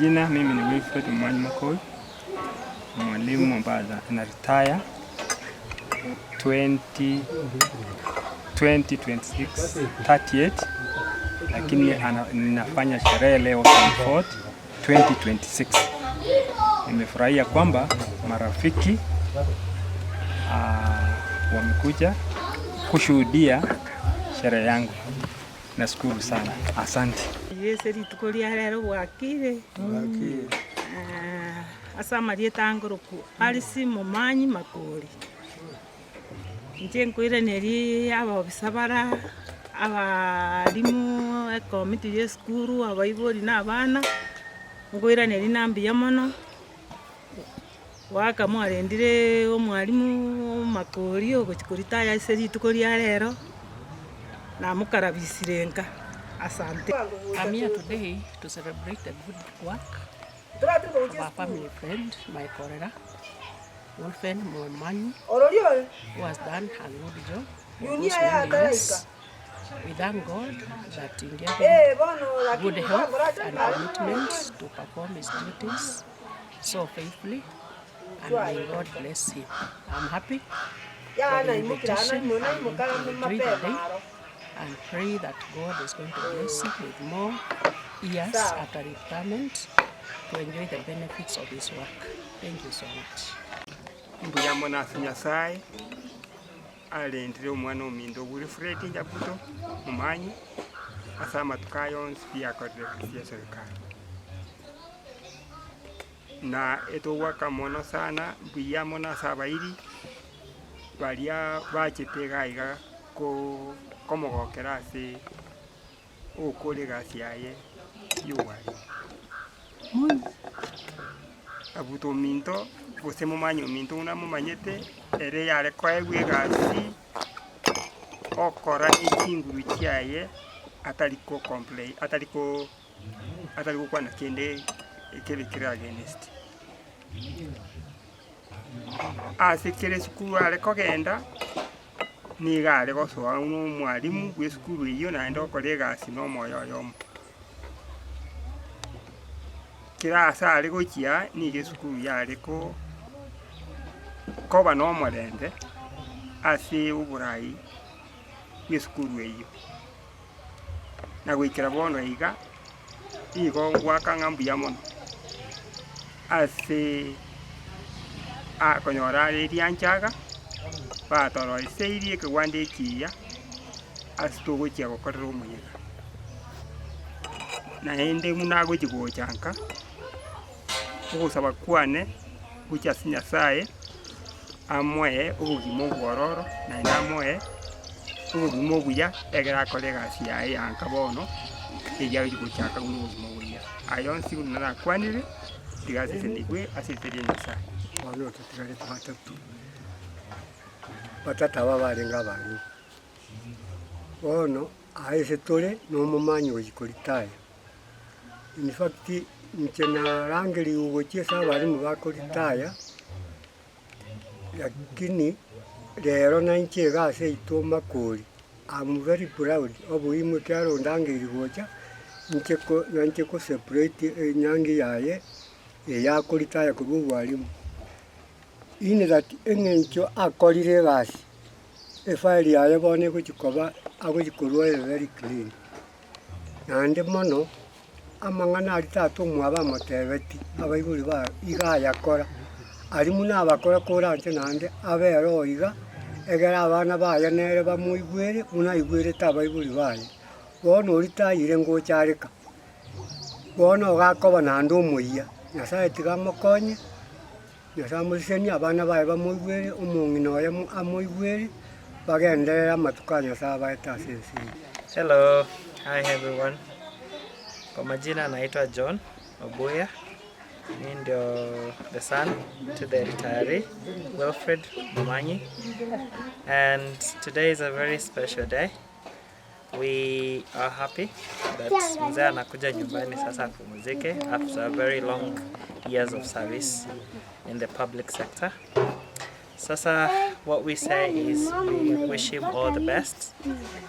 Jina mimi ni Wilfred Momanyi Makoi, mwalimu ambaye ana retire 2026 38, lakini ninafanya sherehe leo 24 2026. Nimefurahia kwamba marafiki wamekuja kushuhudia sherehe yangu. Nashukuru sana. Asante. Yese ritukolia rero wakire. Asa marieta ngoroku Alice Momanyi Makori. Nje nkwire neri ababisabara abalimu committee ya skuru abayibori n'abana ngwira neri nambiya mono waka mwarendire omwalimu Makori ogochikorita ya ise ritukolia rero na mukarabisirenga. Asante. I'm here today to celebrate the good work of our family friend, my Korera, Wilfred Momanyi, who has done a good job for those many years. We thank God that He gave him good health and commitment to perform his duties so faithfully, and may God bless him. I'm happy for the invitation and enjoy the day, and pray that God is going to bless him with more years after retirement to enjoy the benefits of his work. Thank you so much. Mbuya mona Nyasaye alendire omwana omindo Wilfred Njabuto Momanyi asama tukayo pia akorere ya serikali na etowaka mono sana. Mbuya mona sabairi balia bachitega iga ko komogokera ase okore gasi yaye yuwari abuto minto bose Momanyi minto una mumanyete ere yare kwaegwe gasi okora ikinguru kyaye ataliko complain ataliko kwana kende ekebekira against asikere skulu ale kogenda niga ale gosoa uno mwalimu gwe skulu iyo naenda okore gasi no moyo yomo kira asa ale gochia nige skulu yale ko koba no morende ase uburai gwe skulu iyo na gwikira bono iga igo gwaka ngambuya mono ase akonyora ryanchaga batoro iseirie kwande kiya asitogo kya gokorera omuyiga na ende munago kigochanka ogusaba kwane gucha Nyasaye amwe obugimo bwororo na namwe obugimo buya egera kore gasi yaye yanka bono ejawe guchaka guno obugimo buya ayonsi unana kwanire digase sendigwe asiteri Nyasaye wano tutirale batata babarenga banyu bono aise tole no Momanyi ojikolitaya. In fact nchena rangeli ugochesa balimu bakolitaya, lakini lero na nche gase ito Makori. I'm very proud of him kyaro ndangeli gocha nche ko separate nyangi yaye yakolitaya kubu bwalimu in that engencho akolire gasi efile yaye bone kuchikoba agochikorwa very clean nande mono amangana alitatu mwaba motebeti abaibuli ba iga yakora ali muna bakora koranje nande abero iga egera abana baya nere bamuigwere una igwere tabaibuli baye bono olitayire ngocyareka bono gakoba nande omuya Nyasaye tigamokonye Nyasaye abana baye bamuigwere omungino ya amuigwere bagenderera amatuka Nyasaye baetasisi. Hello, hi everyone. Kwa majina naitwa John Obuya. Mimi ndio the son to the retiree Wilfred Momanyi, and today is a very special day. We are happy that mzee anakuja nyumbani sasa apumzike after a very long years of service in the public sector. Sasa what we say is we wish him all the best.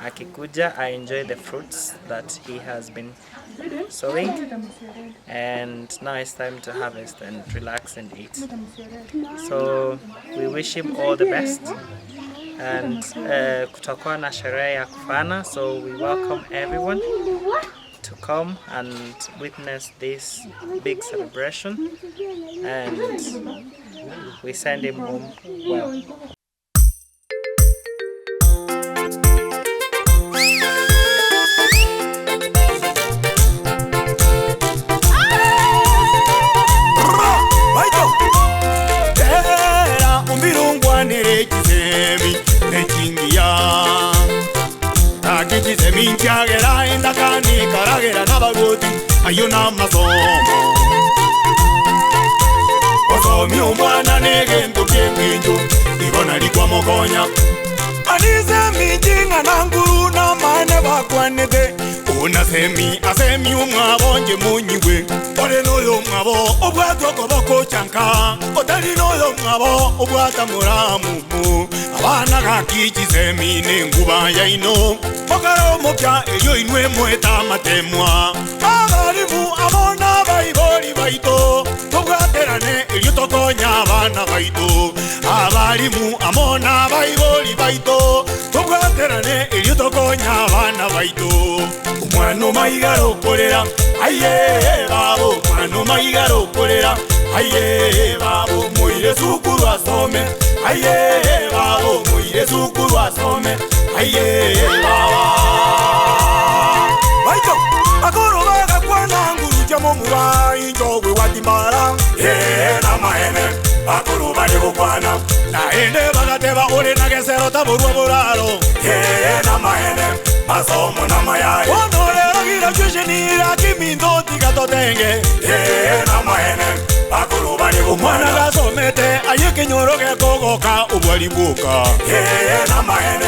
Akikuja, I enjoy the fruits that he has been sowing, and now it's time to harvest and relax and eat. So we wish him all the best, and kutakuwa na sherehe ya kufana, so we welcome everyone to come and witness this big celebration, and we send him home well. Minchagera endakani karagera nabagoti ayuna masomo osomi umwana negento kyenginjo ibona likwa mokonya anize mijinga nanguru na mane bakwanete una asemi umwabonje munyiwe ole noyo mwabo obwato koboko chanka otali noyo mwabo obwata muramu abana gakikizemi nenguba yaino Mogaro mopya eyo inwe mweta matemwa abarimu abona bayiboli baito tobwaterane eyo tokonya abana baito abarimu amona bayiboli baito tobwaterane eyo tokonya abana baito umwana maigaro kolera aye babo umwana maigaro kolera aye babo muire sukuru asome aye babo muire sukuru asome aye baba baito akoro baga kwana nguru jamo murai njogwe watimara na mahene akoro bali bokwana na ende bagateba ore na gesero taburwa buraro na mahene masomo na mayai onore gira jishinira kimindo tigatotenge na mahene akoro bali bokwana gasomete ayeke nyoroge kogoka ubwalibuka na mahene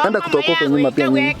Anda kutoka kwa nyuma pia nyuma.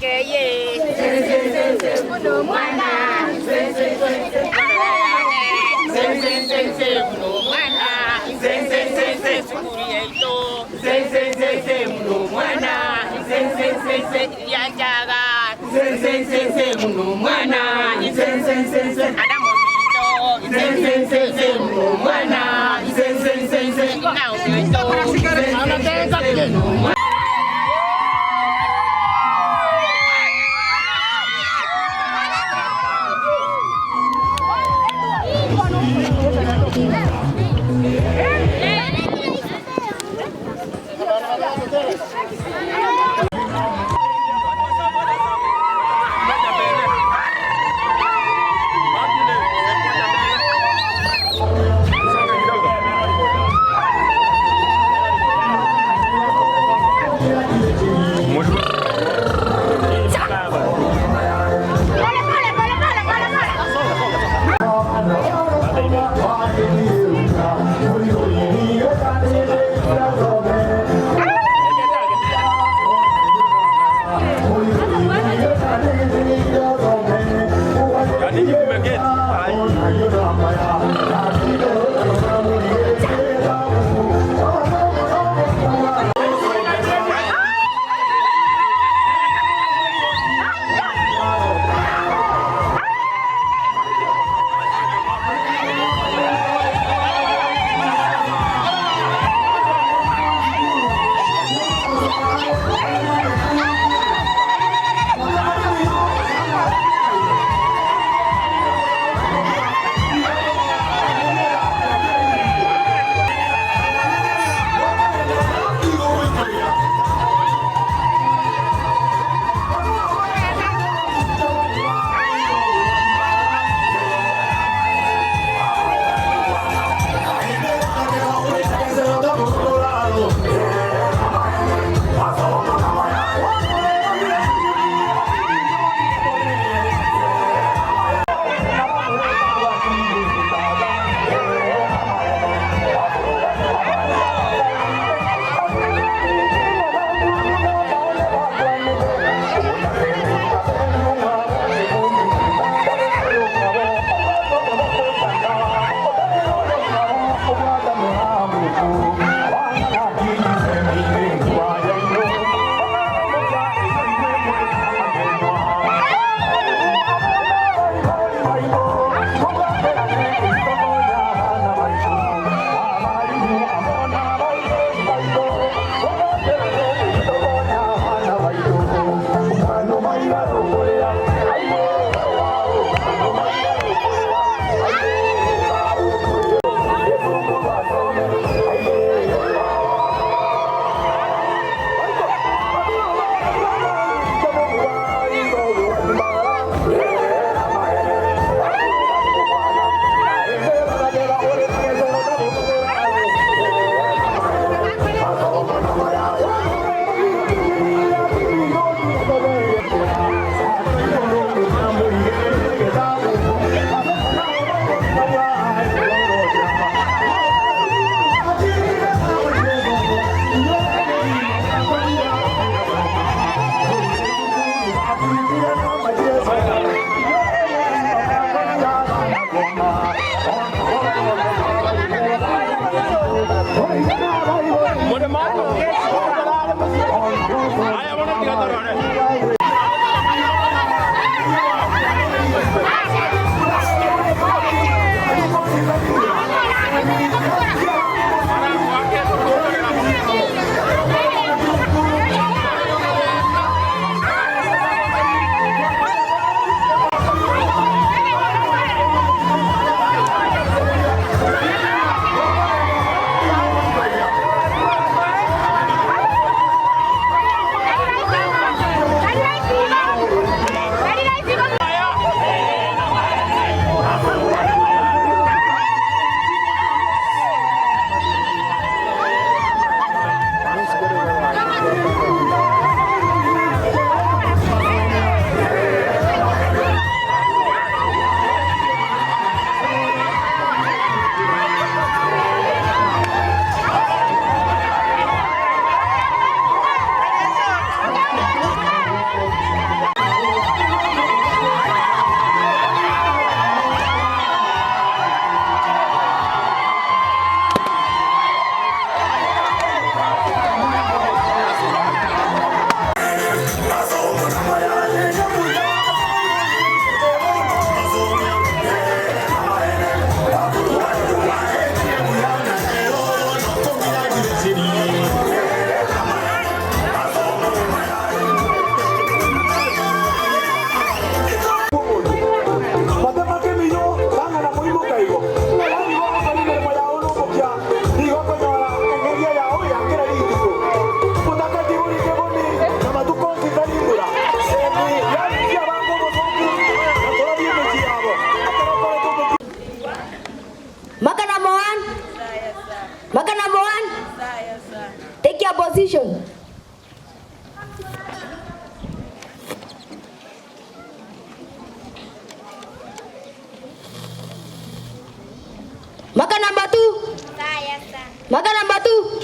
Marker number 2. Marker number 2.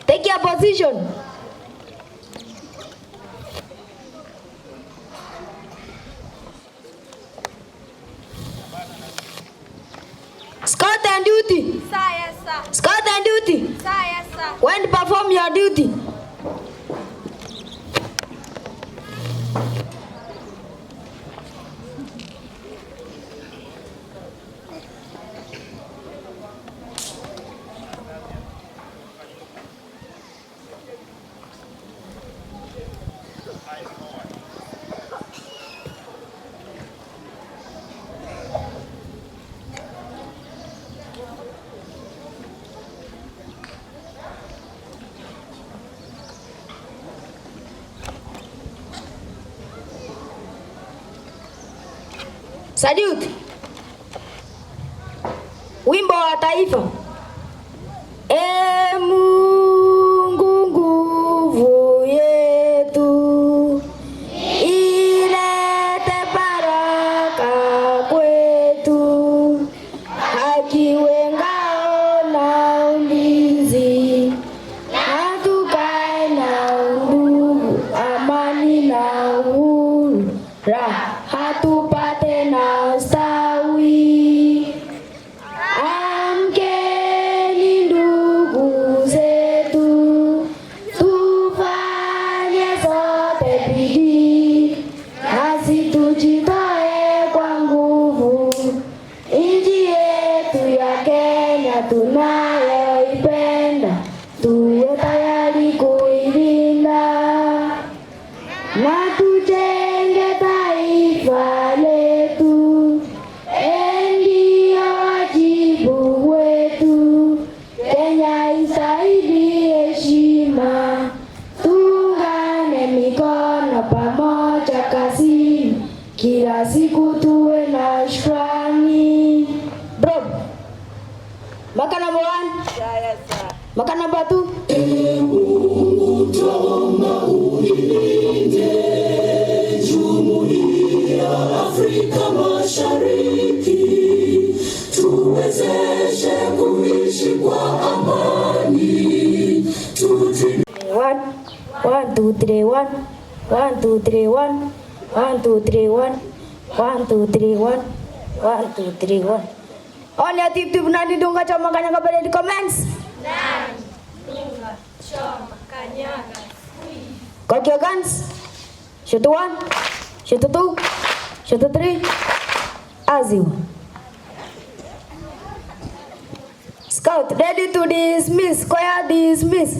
Take your position. Scout and duty. Scout and duty. When to perform your duty. Salute. Wimbo wa taifa. Mungu nguvu yetu, ilete baraka kwetu, haki ngao na ulinzi, na tukae na undugu, amani na uhuru, raha tupate na ustawi. Amkeni ndugu zetu, tufanye sote bidii, nasi tujitoe kwa nguvu. Nchi yetu ya Kenya tunayoipenda, tuwe tayari kuilinda na tujenge taifa letu. Ndio wajibu wetu. Kenya istahili heshima, tuungane mikono pamoja kazini, kila siku tuwe na shukrani. Bro, marker number 1. Marker number 2. Afrika Mashariki, tuwezeshe kuishi kwa amani. 1 2 3 1 1 2 3 1 1 2 3 1 1 2 3 1 1 2 3 1. On your tip nani dunga choma kanyaga pale di comments. Nani dunga choma kanyaga. Cock your guns. Shoot 1, shoot 2, shoot 3. As you. Scout ready to dismiss. Choir dismiss.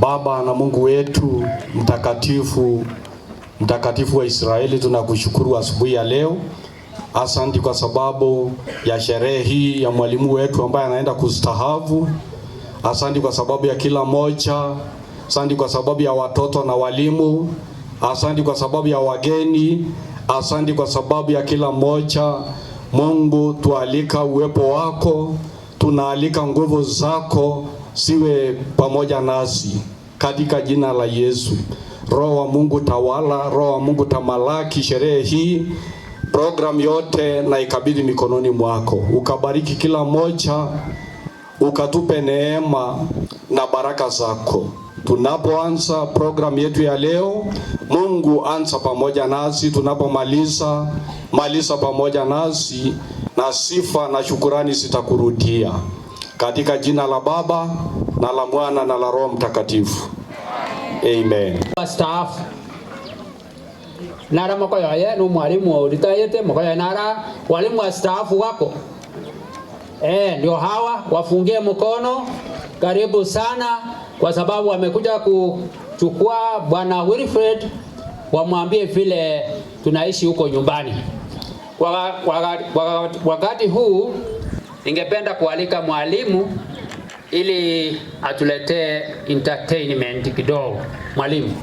Baba na Mungu wetu mtakatifu, mtakatifu wa Israeli, tunakushukuru asubuhi ya leo. Asante kwa sababu ya sherehe hii ya mwalimu wetu ambaye anaenda kustahafu. Asante kwa sababu ya kila moja. Asante kwa sababu ya watoto na walimu. Asante kwa sababu ya wageni. Asante kwa sababu ya kila moja. Mungu, tualika uwepo wako, tunaalika nguvu zako siwe pamoja nasi katika jina la Yesu. Roho wa Mungu tawala, Roho wa Mungu tamalaki sherehe hii, program yote na ikabidhi mikononi mwako. Ukabariki kila moja, ukatupe neema na baraka zako. Tunapoanza program yetu ya leo, Mungu anza pamoja nasi. Tunapomaliza, maliza pamoja nasi, na sifa na shukurani zitakurudia. Katika jina la Baba na la Mwana na la Roho Mtakatifu. Amen. Staff nara mokoyo ye no mwalimu ritayete mokoyo nara walimu wa staff wako ndio hawa, wafungie mkono. Karibu sana, kwa sababu wamekuja kuchukua Bwana Wilfred, wamwambie vile tunaishi huko nyumbani. Wakati huu ningependa kualika mwalimu ili atuletee entertainment kidogo. Mwalimu.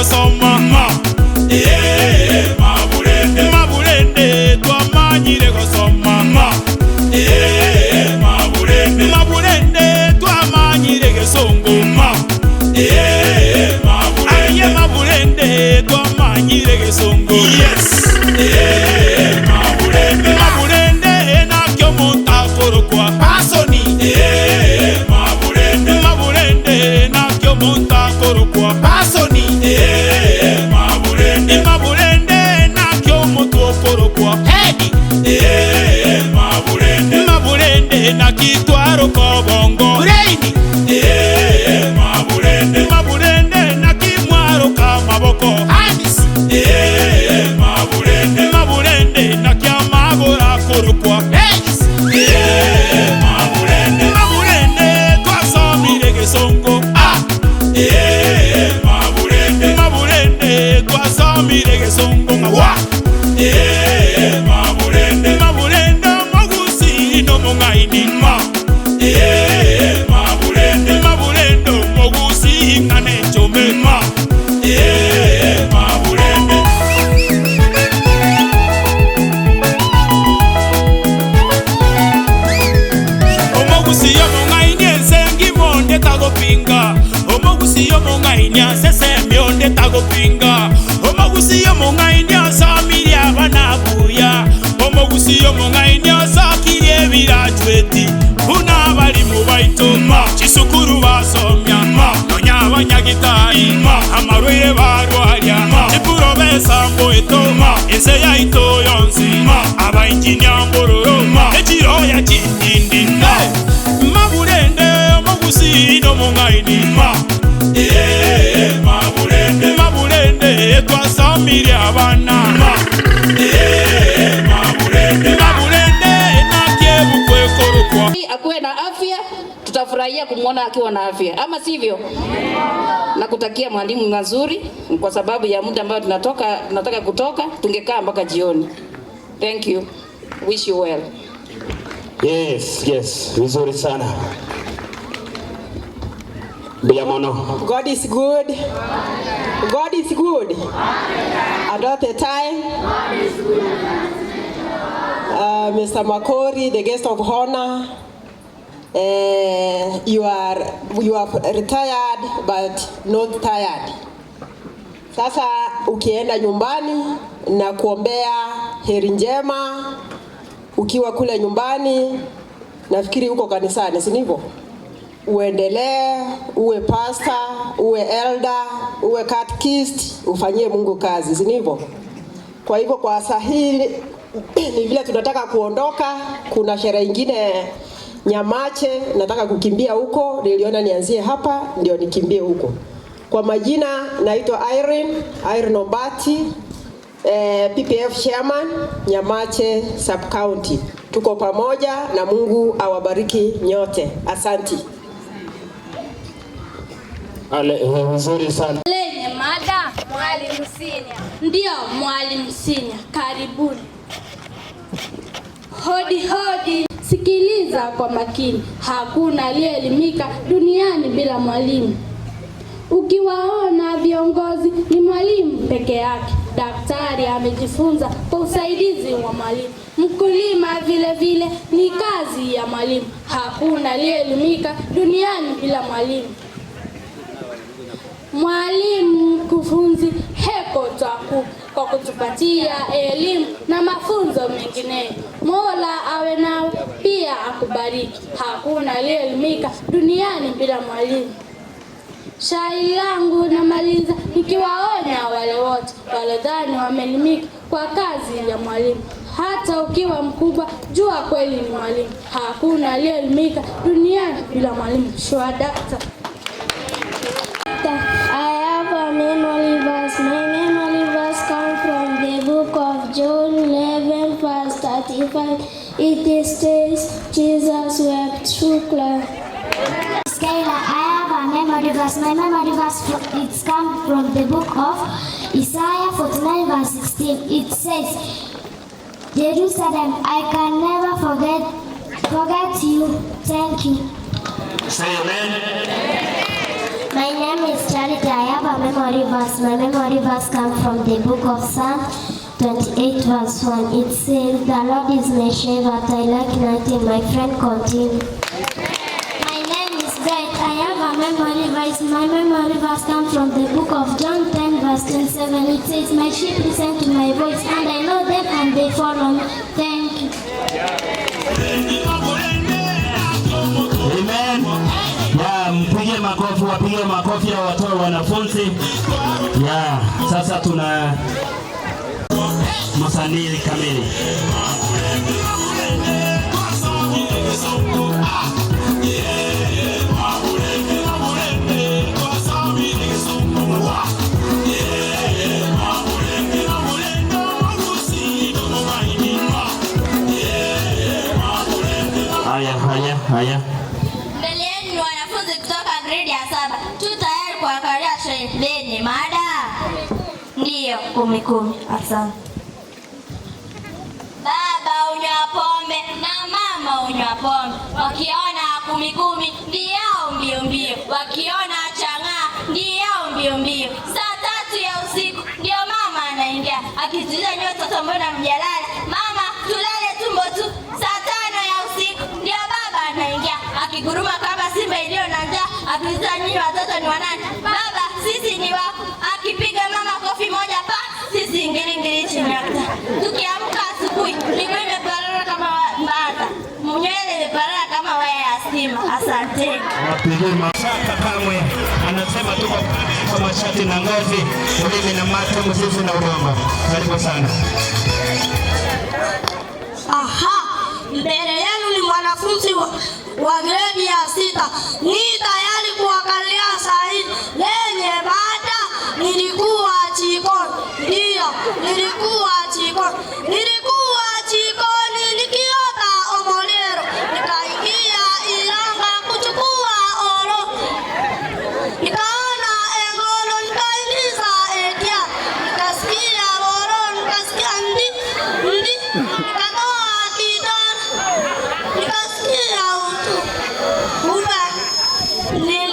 gosoma mabulende mabulende twamanyire gosoma mabulende mabulende twamanyire gesongo mabulende twamanyire gesongo yes mabulende mabulende nakyo muntakorokwa asoni mabulende mabulende nakyo muntakorokwa asoni mabulende mabulende nakyo mutokorokwa hedi mabulende mabulende nakitwaro kobongo reini mabulende mabulende nakimwaro kamaboko handis mabulende mabulende nakyamabora korokwa hedis mabulende mabulende twasomire gesongo mabulende mabulende twasomire gesongo ngawa mabulende mabulende mogusi no mungaini mabulende mabulende mogusi ngane chome mabulende omogusi yo mungaini ensengi monde tagopinga omogusi yo mungaini asesemi onde tagopinga omogusi yo mungaini asamiri abanabuya omogusi yo mungaini asakiri ebirajweti buna bali mu baito kisukuru basomya nonya abanyagitari amarwire barwarya ipurobesa mboeto ese yaito yonsi abainjinyambororo ekiroya kitindi mabulende omogusi no mungaini mabulende mabulende twasamire abana mabulende mabulende nakyebukwekorokwwa akuwe na afya, tutafurahia kumwona akiwa na afya, ama sivyo? Na kutakia mwalimu mazuri, kwa sababu ya muda ambao tunataka kutoka, tungekaa mpaka jioni. Thank you. Wish you well. Yes, vizuri sana. God is good. God is good. And all the time. Mr. Makori, the guest of honor, you are retired but not tired. Sasa ukienda nyumbani na kuombea heri njema ukiwa kule nyumbani, nafikiri uko kanisani, si ndivyo? Uendelee, uwe pastor, uwe elder, uwe catechist, ufanyie Mungu kazi, si ndivyo? Kwa hivyo kwa sahili ni vile tunataka kuondoka, kuna sherehe nyingine Nyamache, nataka kukimbia huko, niliona nianzie hapa ndio nikimbie huko. Kwa majina naitwa Irene Ombati, PPF chairman Nyamache sub county. Tuko pamoja na Mungu awabariki nyote. Asanti. Nzuri sana. Lenye mada Mwalimu Senior. Ndio Mwalimu Senior, karibuni. Hodi hodi, sikiliza kwa makini. Hakuna aliyeelimika duniani bila mwalimu. Ukiwaona viongozi ni mwalimu peke yake. Daktari amejifunza kwa usaidizi wa mwalimu. Mkulima vile vile ni kazi ya mwalimu. Hakuna aliyeelimika duniani bila mwalimu. Mwalimu mkufunzi heko taku kwa kutupatia elimu na mafunzo mengineyo. Mola awe nawe pia akubariki. Hakuna aliyeelimika duniani bila mwalimu. Shairi langu namaliza nikiwaonya wale wote walodhani wameelimika kwa kazi ya mwalimu. Hata ukiwa mkubwa, jua kweli ni mwalimu. Hakuna aliyeelimika duniani bila mwalimu. Shwadakta. I have a memory verse. My memory verse comes from the book of John 11 verse 35. It states, Jesus wept through crying. Skylar, I have a memory verse. My memory verse it comes from the book of Isaiah 49 verse 16. It says, Jerusalem, I can never forget you. Thank you. Say amen. My name is Charity. I have a memory verse. My memory verse comes from the book of Psalms 28 verse 1. It says, the Lord is my shepherd, I lack nothing. My friend, continue. My name is Bright. I have a memory verse. My memory verse comes from the book of John 10 verse 27. It says, my sheep listen to my voice, and I know them and they follow me. Thank you. Amen. Ya, mpige makofi, wapige makofi ya watoto wanafunzi. Ya, sasa tuna msanii kamili. Haya. Mbele yenu ni wanafunzi kutoka grade ya 7. Tu tayari kuangalia shuleni mada? Ndiyo, 10. Asante. Baba unywa pombe na mama unywa pombe. Wakiona 10 ndio mbio. Wakiona chang'aa ndio mbio. Saa 3 ya usiku ndio mama anaingia. Akiziza nyoto tumbo na mjalala. Mama tulale tumbo tu. Saa 5 ya usiku ndio baba anaingia. Akiguruma kama simba iliyo na njaa. Akiziza nyinyi watoto ni wanani? Baba sisi ni wako. Akipiga mama kofi moja pa. Sisi ngiri chinyakta. Tukiamka asubuhi miguu imeparara kama mbata. Nywele imeparara kama waya ya stima. Asante. Wapige mashaka kamwe. Anasema tuko kwa mashati na ngozi, ulimi na macho, mzizi na uromba. Karibu sana. Aha, mbele yenu ni mwanafunzi wa gredi ya 6. Ni tayari kuangalia sahihi lenye mada. Nilikuwa jikoni. Ndio, nilikuwa jikoni nikiota omolero. Nikaingia ilanga kuchukua oro. Nikaona engolo, nikaingiza etia. Nikasikia oro, nikasikia ndi. Nikatoa kidana. Nikasikia utu. Ndio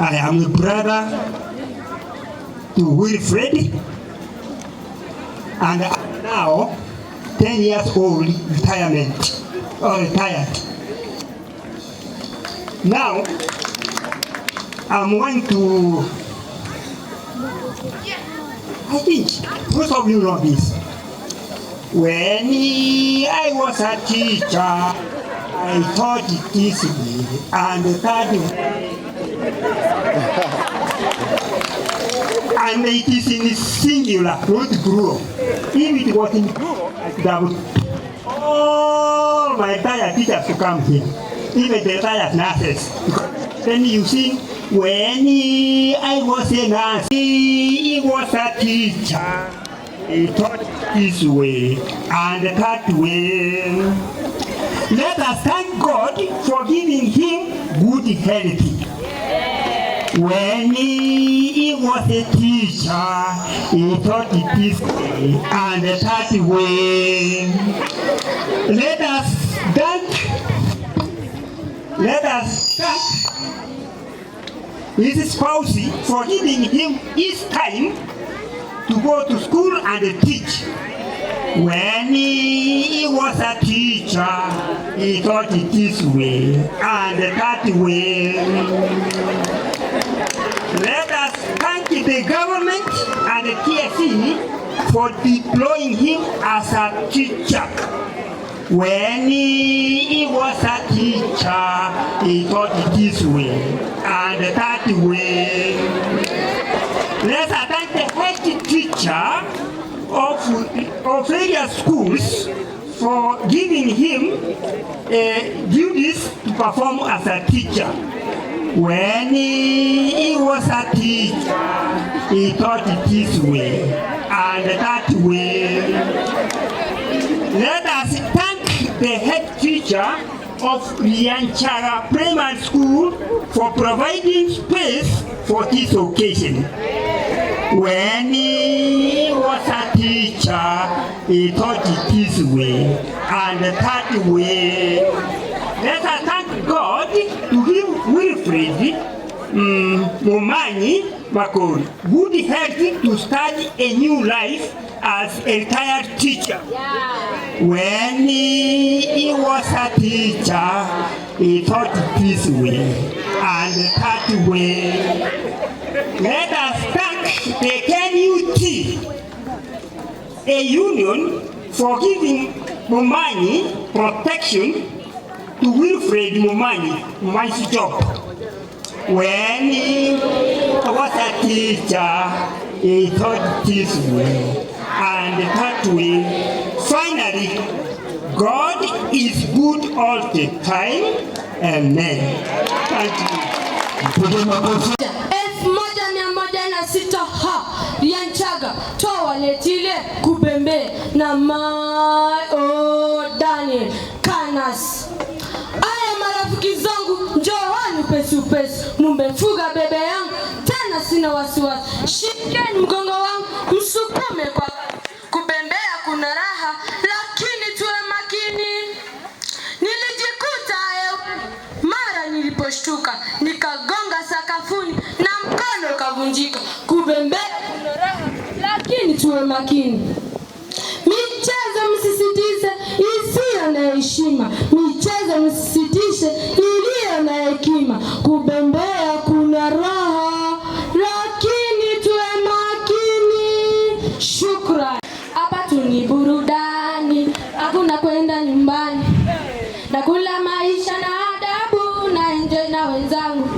I am a brother to Wilfred, and I'm now 10 years old, retired. Now, I'm going to, I think most of you know this. When I was a teacher, I taught it easily and that and it is in singular, not plural. If it was in plural, I could have all my entire teachers to come here, even the entire nurses. Then you see, when I was a nurse, he was a teacher. He taught this way and that way. Let us thank God for giving him good health. When he was a teacher, he taught it this way and that way. Let us thank his spouse for giving him his time to go to school and teach. When he was a teacher, he taught it this way and that way. Let us thank the government and the TSC for deploying him as a teacher. When he was a teacher, he taught it this way and that way. Let us thank the head teacher of various schools for giving him duties to perform as a teacher. When he was a teacher, he taught it this way and that way. Let us thank the head teacher of Rianchaga Primary School for providing space for this occasion. When he was a teacher, he taught it this way and that way. Let us thank God to give Wilfred Momanyi Makori good health to start a new life as a retired teacher. When he was a teacher, he taught it this way and that way. Let us thank the KNUT, a union, for giving Momanyi protection to Wilfred Momanyi's job. When he was a teacher, he taught this way and that way. Finally, God is good all the time. Amen. Thank you. 1106 Rianchaga towaletile kubembe na Daniel Kanas. Aya marafiki zangu, njooni upesi upesi, mumefuga bebe yangu tena sina wasiwasi. Shikeni mgongo wangu msukume kwa kubembea kuna inavunjika. Kubembea kuna raha, lakini tuwe makini. Michezo msisitize isiyo na heshima. Michezo msisitize iliyo na hekima. Kubembea kuna raha, lakini tuwe makini. Shukrani. Hapa tuni burudani, hakuna kwenda nyumbani. Nakula maisha na adabu na enjoy na wenzangu.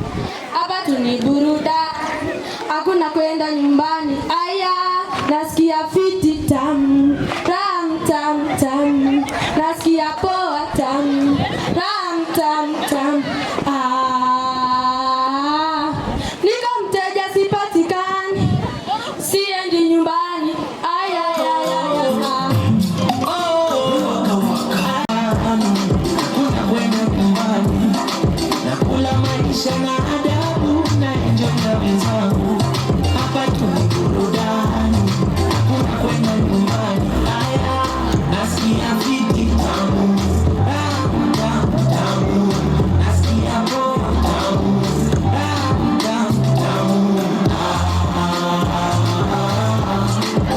Hapa tuni burudani, hakuna kwenda nyumbani. Aya, nasikia fiti tamu, tam tam tam. Nasikia poa tamu, tam tam tam. Niko mteja sipatikani, siendi nyumbani. Aya, nakula maisha na adabu na enjoy na wenzangu. Hapa tuni burudani, hakuna kwenda nyumbani. Aya, nasikia fiti tamu, tamu tamu tamu. Nasikia poa tamu, tamu tamu tamu.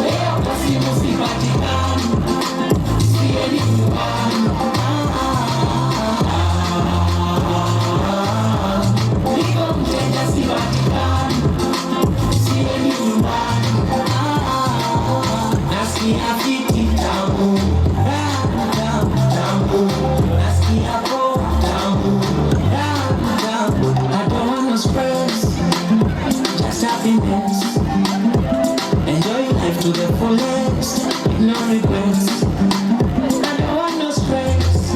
Leo basi msipatikani, siendi nyumbani. Niko mteja sipatikani, siendi nyumbani. Nasikia fiti tamu, tamu tamu. Nasikia poa tamu, tamu tamu. I don't want no stress, just happiness. Enjoy life to the fullest, no regrets. I don't want no stress,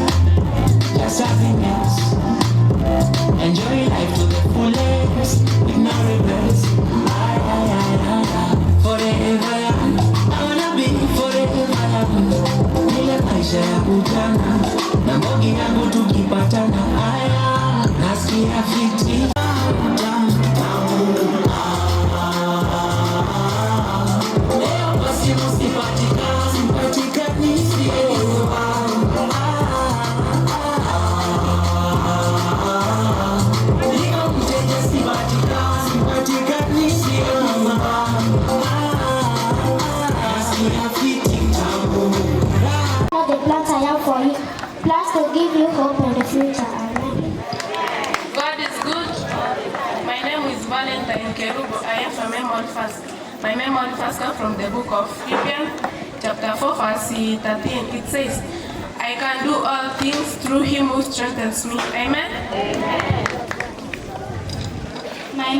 just happiness. Enjoy life to the fullest, with no regrets. Forever young, I wanna be forever young. Nile maisha ya ujana, na mbogi yangu tukipatana. Aya, nasikia fiti. Leo basi msipatikani, sipatikani, siendi nyumbani. Niko mteja sipatikani, sipatikani, siendi nyumbani. Nasikia fiti tamu. The plans I have for you, plans to give you hope in the future. Amen. God is good. My name is Valentine Kerubo. I am a memory verse. My memory verse comes from the book of Philippians, chapter 4, verse 13. It says, I can do all things through him who strengthens me. Amen. My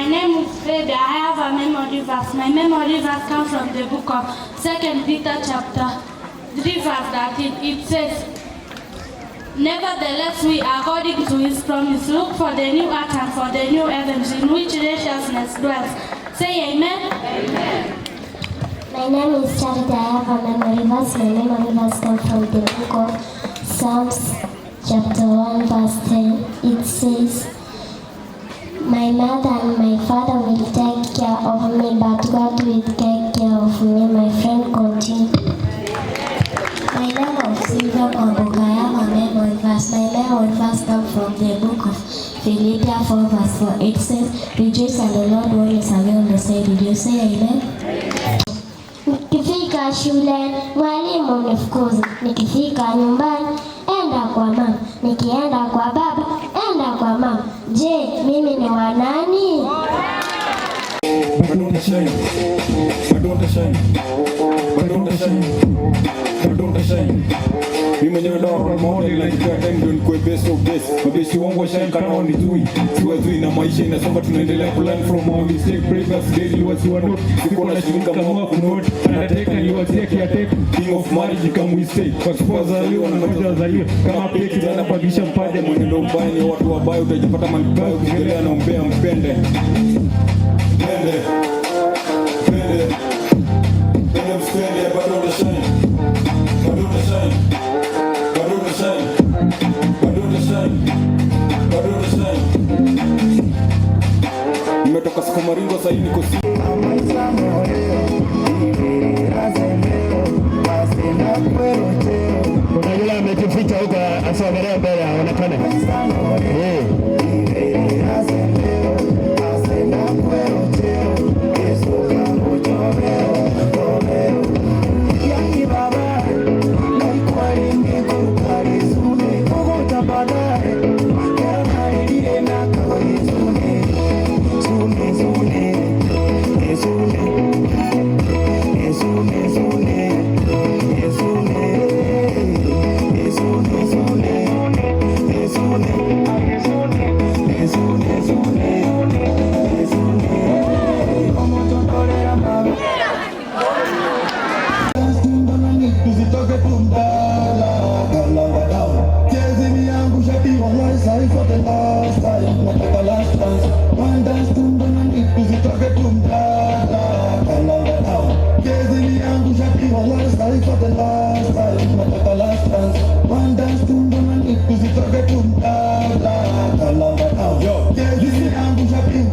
name is Fred. I have a memory verse. My memory verse comes from the book of 2 Peter chapter 3 verse 13. It says, nevertheless, we, according to his promise, look for the new earth and for the new heavens in which righteousness dwells. Say amen. Amen. My name is Charity. I have a memory verse. My memory verse comes from the book of Psalms chapter 1 verse 10. It says, my mother and my father will take care of me, but God will take care of me. My friend continued. My name is Silvia Kwamboka. I have a memory verse. My memory verse comes from the book of Philippians 4 verse 4. It says, rejoice and the Lord always avail the same. Did you say amen? Nikifika shule mwalimu mnifukuza, nikifika nyumbani enda kwa mama, nikienda kwa baba enda kwa mama. Je, mimi ni wa nani? Don't shine, don't shine, don't shine, don't shine. Mimi mwenyewe ndo role model na kila time ndio nikuwe best of best. Mabeshi wangu shine kana wanijui. Siwajui na maisha inasonga, tunaendelea learn from our mistake. Breakers daily wasiwa not. Siko na shilingi kama kunoti. Anateka niwatie kiateka. King of marriage kama we say. Kwa sababu zaliwa na ngoja zaliwa. Kama pia kijana padisha mpande mwenendo mbaya ni watu wabaya, utajipata malibaya ukiendelea na umbea mpende. Pende. Pende. Pende mstende bado ndo shine. Bado ndo shine. Bado ndo shine. Bado ndo shine. Bado ndo shine. Nimetoka siku maringo sasa hivi niko kuna yule amejificha huko asogelea mbele aonekane. the last time, nataka last dance. One dance tumbo na lipi zitoke tumtala. Kalamba town. Yo, listen yangu shopping.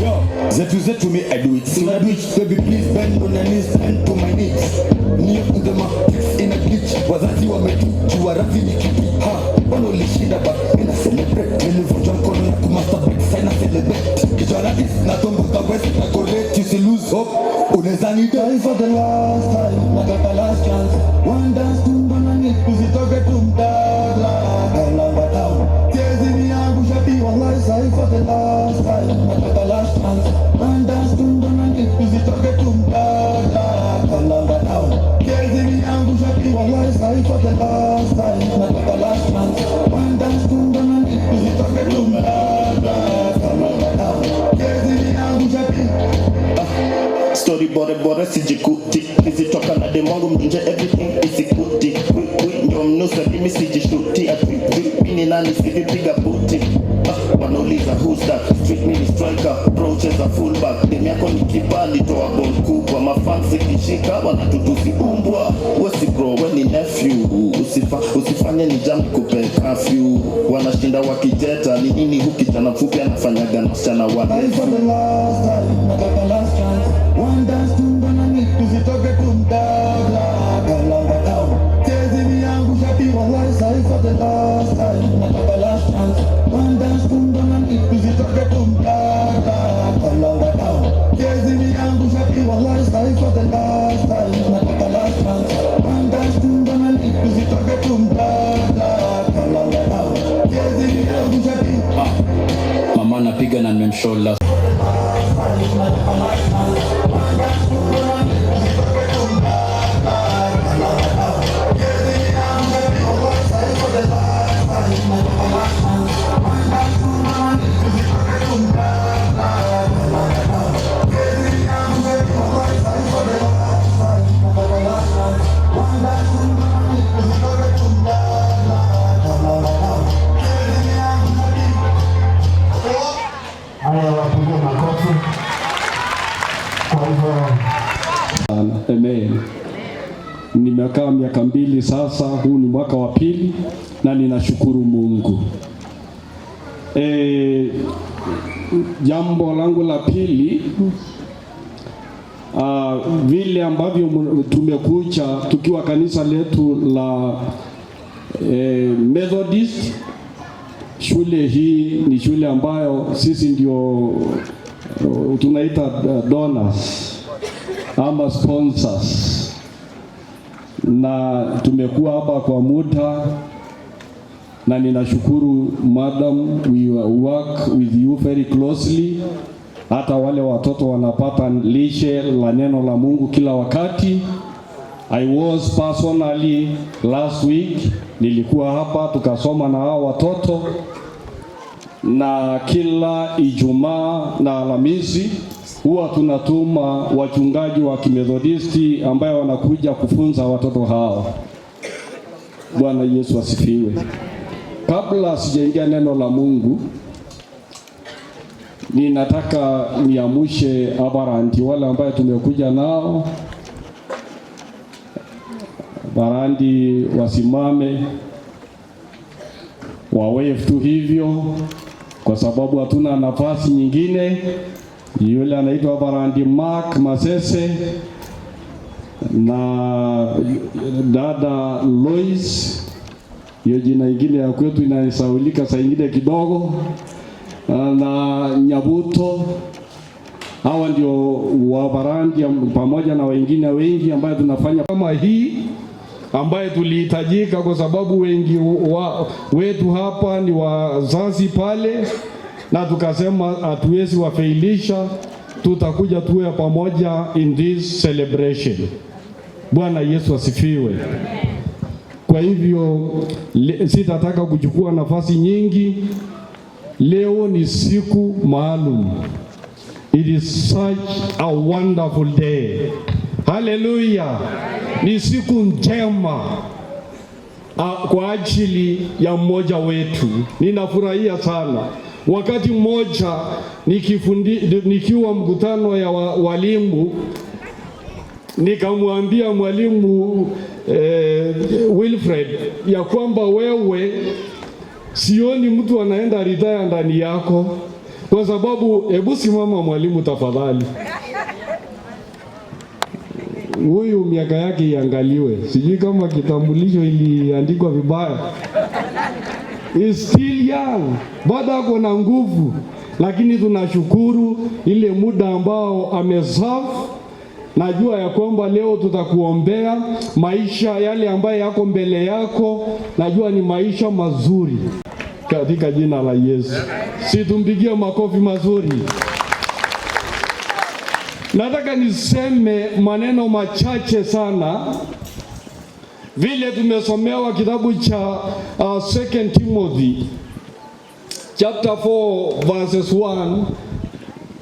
Yo, zetu me I do it. Sing I do it, baby please bend on your knees and to my knees. Near to the mark, in a glitch. Wazazi wametuchua rafi ni kipi. Ha, wano lishinda but mina celebrate. Nilivunja mkono ya kumasturbate, sign a celebrate. Kijana is na tombuka west na correct. You see lose hope, uneza ni die for the last time. Nataka last chance. One dance tumbo na nipu zitoke tumtala. Kalamba town. Tiezi mi yangu shapi wallahi sahi for the last time. Nataka last chance. One dance tumbo na nipu zitoke tumtala. Kalamba town. Tiezi mi yangu shapi wallahi sahi for the last time. Nataka last chance. One dance tumbo na nipu zitoke tumtala. Kalamba town. Tiezi mi yangu shapi. Story bore sijikuti kizitoka na demongo mjunje everything isikuti ndio mnusa mimi sijishuti mini nani sivipiga buti wanauliza who's that street mini striker approaches a fullback dem yako ni kibali toa ball kubwa mafansi kishika wanatutusi umbwa wesi bro weni nephew usifanye ni jam kupe curfew wanashinda wakijeta ni nini hukijana mfupi anafanyaga na msichana wane One dance tumbo na nipu zitoke tumtala. Kalamba town. Tiezi mi yangu shapi wallahi sahi for the last time. Nataka last chance. One dance tumbo na nipu zitoke tumtala. Kalamba town. Tiezi mi yangu shapi wallahi sahi for the last time. Nataka last chance. One dance tumbo na nipu zitoke tumtala. Kalamba town. Tiezi mi yangu shapi. Mama napiga na nimemshola. Amen. Nimekaa miaka 2 sasa, huu ni mwaka wa 2 na ninashukuru Mungu. Jambo langu la pili, vile ambavyo tumekuja tukiwa kanisa letu la Methodist, shule hii ni shule ambayo sisi ndio tunaita donors ama sponsors, na tumekuwa hapa kwa muda, na ninashukuru madam, we work with you very closely. Hata wale watoto wanapata lishe la neno la Mungu kila wakati. I was personally last week, nilikuwa hapa tukasoma na hao watoto, na kila Ijumaa na Alhamisi huwa tunatuma wachungaji wa Kimethodisti ambayo wanakuja kufunza watoto hao. Bwana Yesu asifiwe. Kabla sijaingia neno la Mungu, ninataka niamshe abaranti wale ambayo tumekuja nao. Barandi wasimame, wawave tu hivyo kwa sababu hatuna nafasi nyingine. Yule anaitwa Barandi Mark Masese na dada Lois, hiyo jina ingine ya kwetu inasaulika saa ingine kidogo, na Nyabuto. Hawa ndio wa Barandi pamoja na wengine wengi ambayo tunafanya kama hii ambaye tulihitajika kwa sababu wengi wetu hapa ni wazazi pale, na tukasema hatuwezi wafailisha, tutakuja tuwe pamoja in this celebration. Bwana Yesu asifiwe. Kwa hivyo sitataka kuchukua nafasi nyingi. Leo ni siku maalum. It is such a wonderful day. Hallelujah. Ni siku njema kwa ajili ya mmoja wetu. Ninafurahia sana. Wakati mmoja nikiwa mkutano ya walimu, nikamwambia mwalimu Wilfred ya kwamba wewe sioni mtu anaenda retire ndani yako, kwa sababu hebu simama mwalimu tafadhali. Huyu miaka yake iangaliwe. Sijui kama kitambulisho iliandikwa vibaya. Is still young. Bado ako na nguvu. Lakini tunashukuru ile muda ambao ameserve. Najua ya kwamba leo tutakuombea maisha yale ambayo yako mbele yako. Najua ni maisha mazuri. Katika jina la Yesu. Situmpigie makofi mazuri. Nataka niseme maneno machache sana. Vile tumesomewa kitabu cha 2 Timothy chapter 4 verses 1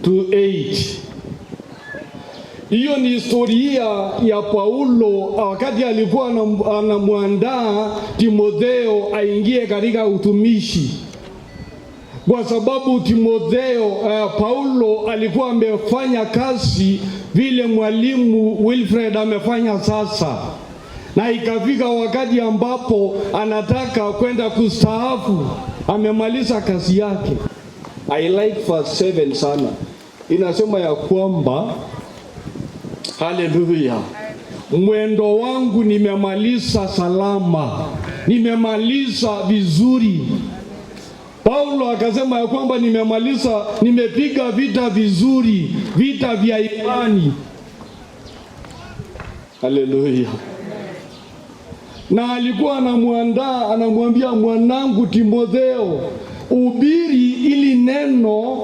to 8. Hiyo ni historia ya Paulo wakati alikuwa anamwandaa Timotheo aingie katika utumishi. Kwa sababu Timotheo, Paulo alikuwa amefanya kazi vile mwalimu Wilfred amefanya sasa. Na ikafika wakati ambapo anataka kwenda kustaafu. Amemaliza kazi yake. I like verse 7 sana. Inasema ya kwamba, haleluya, mwendo wangu nimemaliza salama. Nimemaliza vizuri. Paulo akasema ya kwamba nimepiga vita vizuri, vita vya imani. Haleluya. Na alikuwa anamwambia mwanangu Timotheo, ubiri ili neno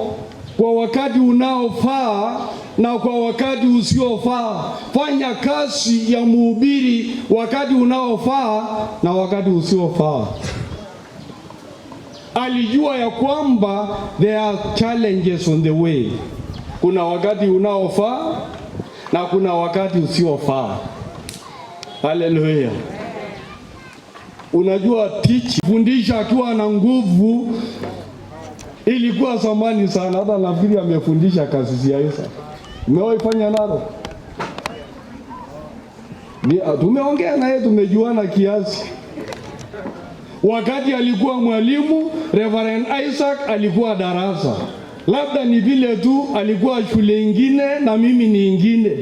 kwa wakati unaofaa na kwa wakati usiofaa. Fanya kazi ya mhubiri wakati unaofaa na wakati usiofaa. Alijua ya kwamba there are challenges on the way. Kuna wakati unaofaa na kuna wakati usiofaa. Haleluya. Unajua fundisha akiwa na nguvu ilikuwa zamani sana. Hata nafikiri amefundisha kazi ya Isa. Umewahi fanya nalo? Tumeongea naye, tumejuana kiasi. Wakati alikuwa mwalimu, Reverend Isaac alikuwa darasa. Labda ni vile tu alikuwa shule ingine na mimi ni ingine.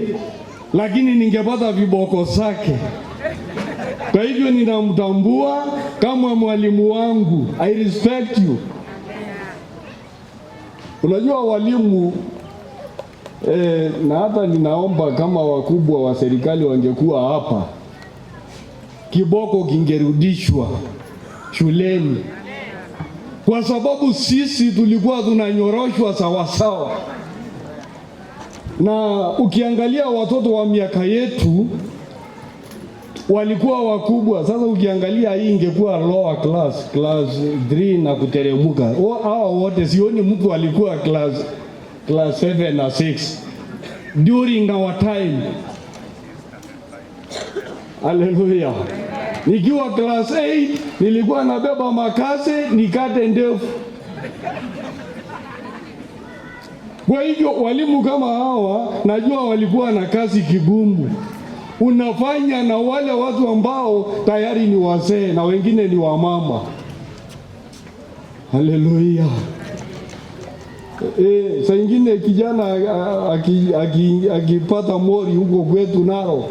Lakini ningepata viboko zake. Kwa hivyo ninamtambua kama mwalimu wangu. I respect you. Unajua walimu na hata ninaomba kama wakubwa wa serikali wangekuwa hapa, kiboko kingerudishwa shuleni. Kwa sababu sisi tulikuwa tunanyoroshwa sawa sawa. Na ukiangalia watoto wa miaka yetu walikuwa wakubwa. Sasa ukiangalia hii ingekuwa lower class 3 na kuteremuka. Hao wote sioni mtu alikuwa class 7 na 6 during our time. Hallelujah. Nikiwa class 8 nilikuwa nabeba makase nikate ndefu. Kwa hivyo walimu kama hawa najua walikuwa na kazi kigumu. Unafanya na wale watu ambao tayari ni wazee na wengine ni wamama. Haleluya. Saa ingine kijana akipata mori huko kwetu naro,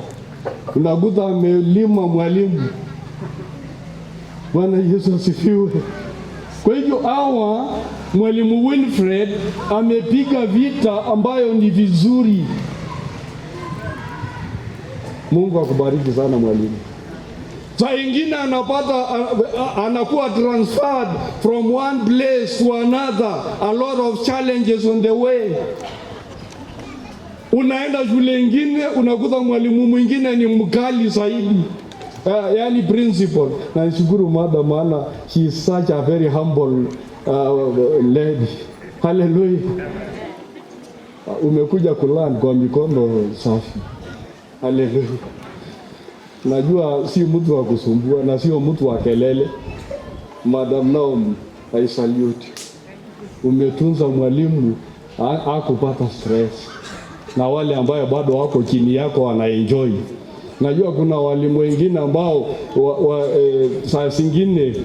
unakuta amelima mwalimu. Bwana Yesu asifiwe. Kwa hivyo hawa mwalimu Wilfred amepiga vita ambayo ni vizuri. Mungu akubariki sana mwalimu. Saa ingine anakuwa transferred from one place to another. A lot of challenges on the way. Unaenda shule ingine unakuta mwalimu mwingine ni mkali zaidi. Yani principal. Na nishukuru madam maana she is such a very humble lady. Hallelujah. Umekuja kulearn kwa mikono safi. Hallelujah. Najua si mtu wa kusumbua na sio mtu wa kelele. Madam Naomi, I salute. Umetunza mwalimu hakupata stress. na wale ambayo bado wako chini yako wanaenjoy. Najua kuna walimu wengine ambao saa zingine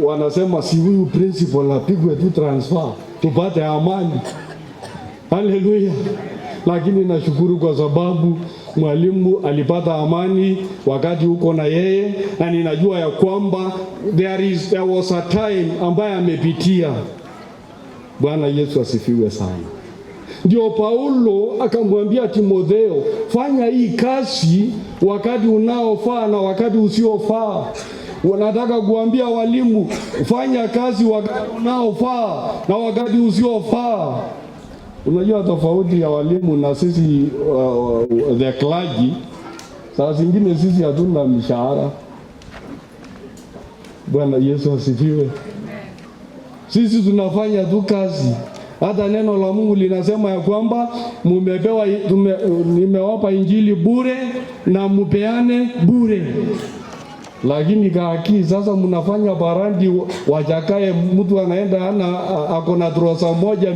wanasema si huyu principal apigwe tu transfer tupate amani. Haleluya. Lakini nashukuru kwa sababu mwalimu alipata amani wakati uko na yeye, na ninajua ya kwamba there was a time ambaye amepitia. Bwana Yesu asifiwe sana. Ndio Paulo akamwambia Timotheo, fanya hii kazi wakati unaofaa na wakati usiofaa. Wanataka kuambia walimu, fanya kazi wakati unaofaa na wakati usiofaa. Unajua tofauti ya walimu na sisi the clergy, saa zingine sisi hatuna mishahara. Bwana Yesu asifiwe. Sisi tunafanya tu kazi. Hata neno la Mungu linasema ya kwamba nimewapa injili bure na mupeane bure. Lakini kaki sasa mnafanya barandi wajakae, mtu anaenda ako na trosa moja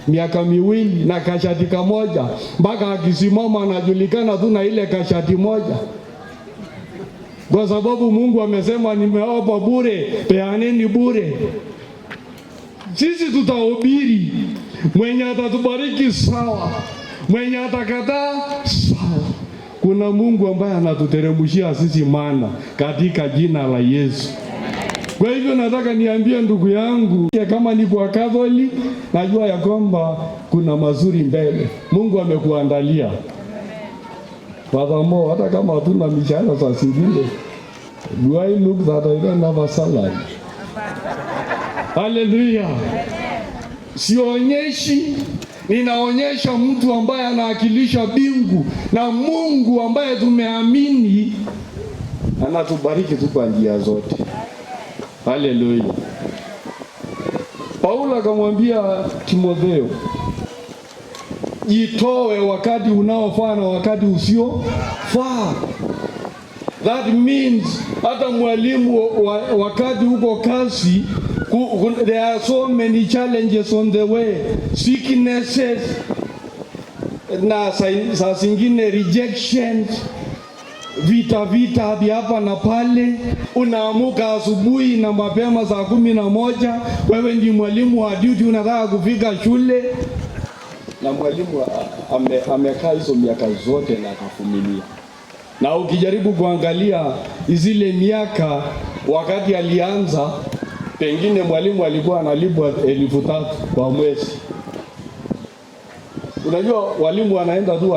miaka miwili na kashati kamoja, mpaka akisimama anajulikana tu na ile kashati moja. Kwa sababu Mungu amesema nimewapa bure, peaneni bure. Sisi tutahubiri, mwenye atatubariki sawa, mwenye atakataa sawa. Kuna Mungu ambaye anatuteremshia sisi mana katika jina la Yesu. Kwa hivyo nataka niambie ndugu yangu, kama ni kwa Catholic, najua ya kwamba kuna mazuri mbele. Mungu amekuandalia. Furthermore, hata kama hatuna mishahara saa zingine, do I look that I don't have a salary? Hallelujah. Sionyeshi, ninaonyesha mtu ambaye anawakilisha mbingu, na Mungu ambaye tumeamini anatubariki tu kwa njia zote. Haleluya. Paulo akamwambia Timotheo, jitoe wakati unaofaa na wakati usiofaa. That means hata mwalimu wakati uko kazi, there are so many challenges on the way, sicknesses na saa zingine rejections, vita hapa na pale. Unaamuka asubuhi na mapema saa 11, wewe ndi mwalimu wa duty, unataka kufika shule, na mwalimu amekaa hizo miaka zote na akavumilia. Na ukijaribu kuangalia zile miaka wakati alianza, pengine mwalimu alikuwa analipwa 3,000 kwa mwezi. Unajua walimu wanaenda tu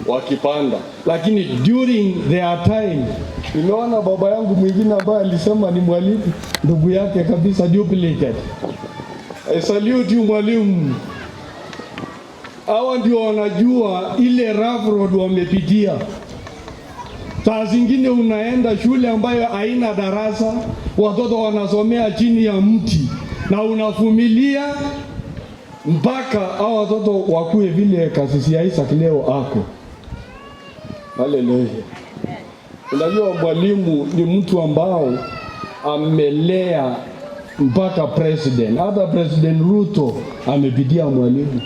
wakipanda, lakini during their time, nimeona baba yangu mwingine ambaye alisema ni mwalimu, ndugu yake kabisa duplicate. I salute you mwalimu. Hawa ndio wanajua ile rough road wamepitia. Saa zingine unaenda shule ambayo haina darasa, watoto wanasomea chini ya mti, na unavumilia mpaka hao watoto wakue vile Kasisi ya Isaac leo ako. Haleluya. Unajua mwalimu ni mtu ambao amelea mpaka president. Hata President Ruto amepitia mwalimu.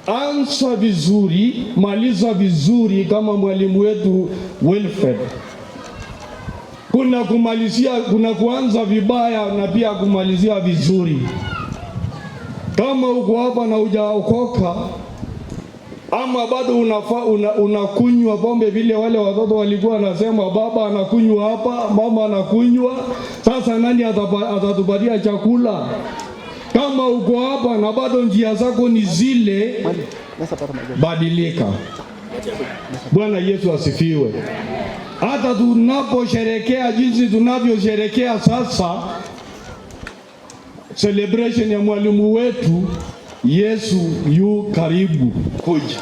Anza vizuri, maliza vizuri kama mwalimu wetu Wilfred. Kuna kuanza vibaya na pia kumalizia vizuri. Kama uko hapa na hujaokoka, ama bado unakunywa pombe vile wale watoto walikuwa wanasema, baba anakunywa hapa, mama anakunywa, sasa nani atatupatia chakula? Kama uko hapa na bado njia zako ni zile, badilika. Bwana Yesu asifiwe. Hata tunaposherekea jinsi tunavyosherekea sasa celebration ya mwalimu wetu, Yesu yu karibu kuja.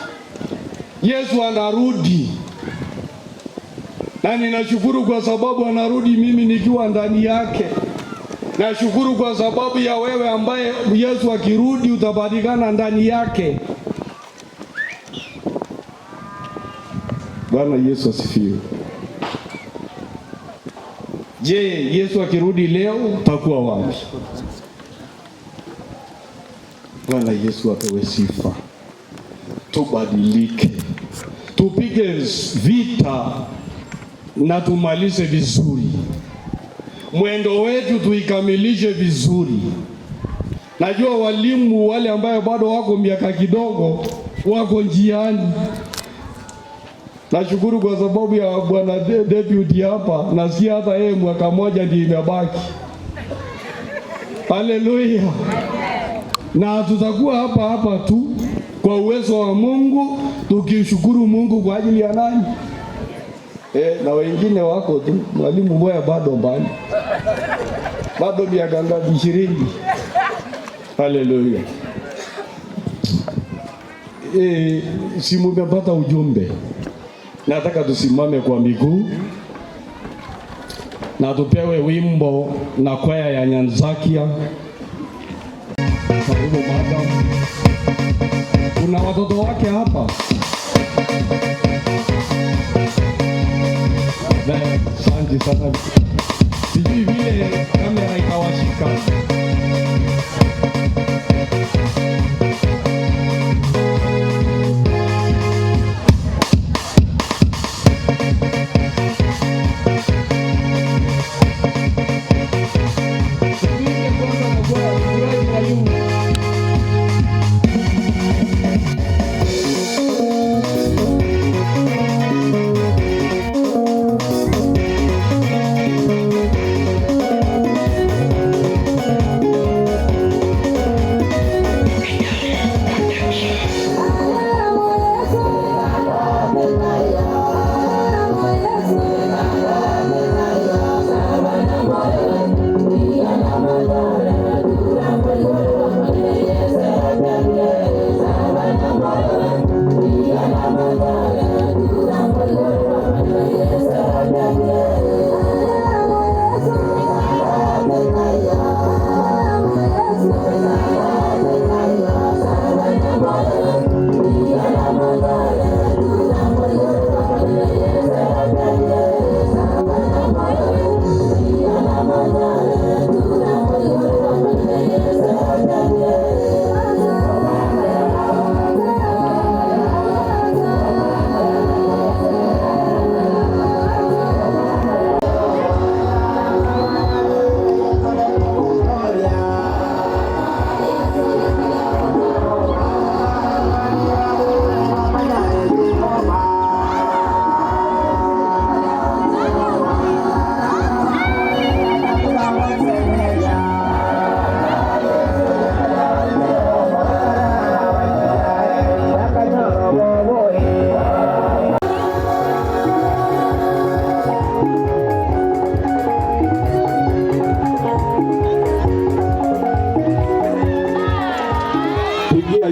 Yesu anarudi. Na ninashukuru kwa sababu anarudi mimi nikiwa ndani yake. Nashukuru kwa sababu ya wewe ambaye Yesu akirudi utapatikana ndani yake. Bwana Yesu asifiwe. Je, Yesu akirudi leo utakuwa wapi? Bwana Yesu apewe sifa. Tubadilike, tupige vita na tumalize vizuri. Mwendo wetu tuikamilishe vizuri. Najua walimu wale ambayo bado wako miaka kidogo wako njiani. Nashukuru kwa sababu ya bwana deputy hapa, na si hata yeye mwaka moja ndiye imebaki. Haleluya. Na tutakuwa hapa tu kwa uwezo wa Mungu, tukishukuru Mungu kwa ajili ya nani? Na wengine wako tu. Mwalimu mmoja bado mbali. Bado miaka 20. Haleluya. Si mmepata ujumbe. Nataka tusimame kwa miguu na tupewe wimbo na kwaya ya Nyanzakia. Karibu madam. Kuna watoto wake hapa. Asante sana. Sijui vile kamera itawashika.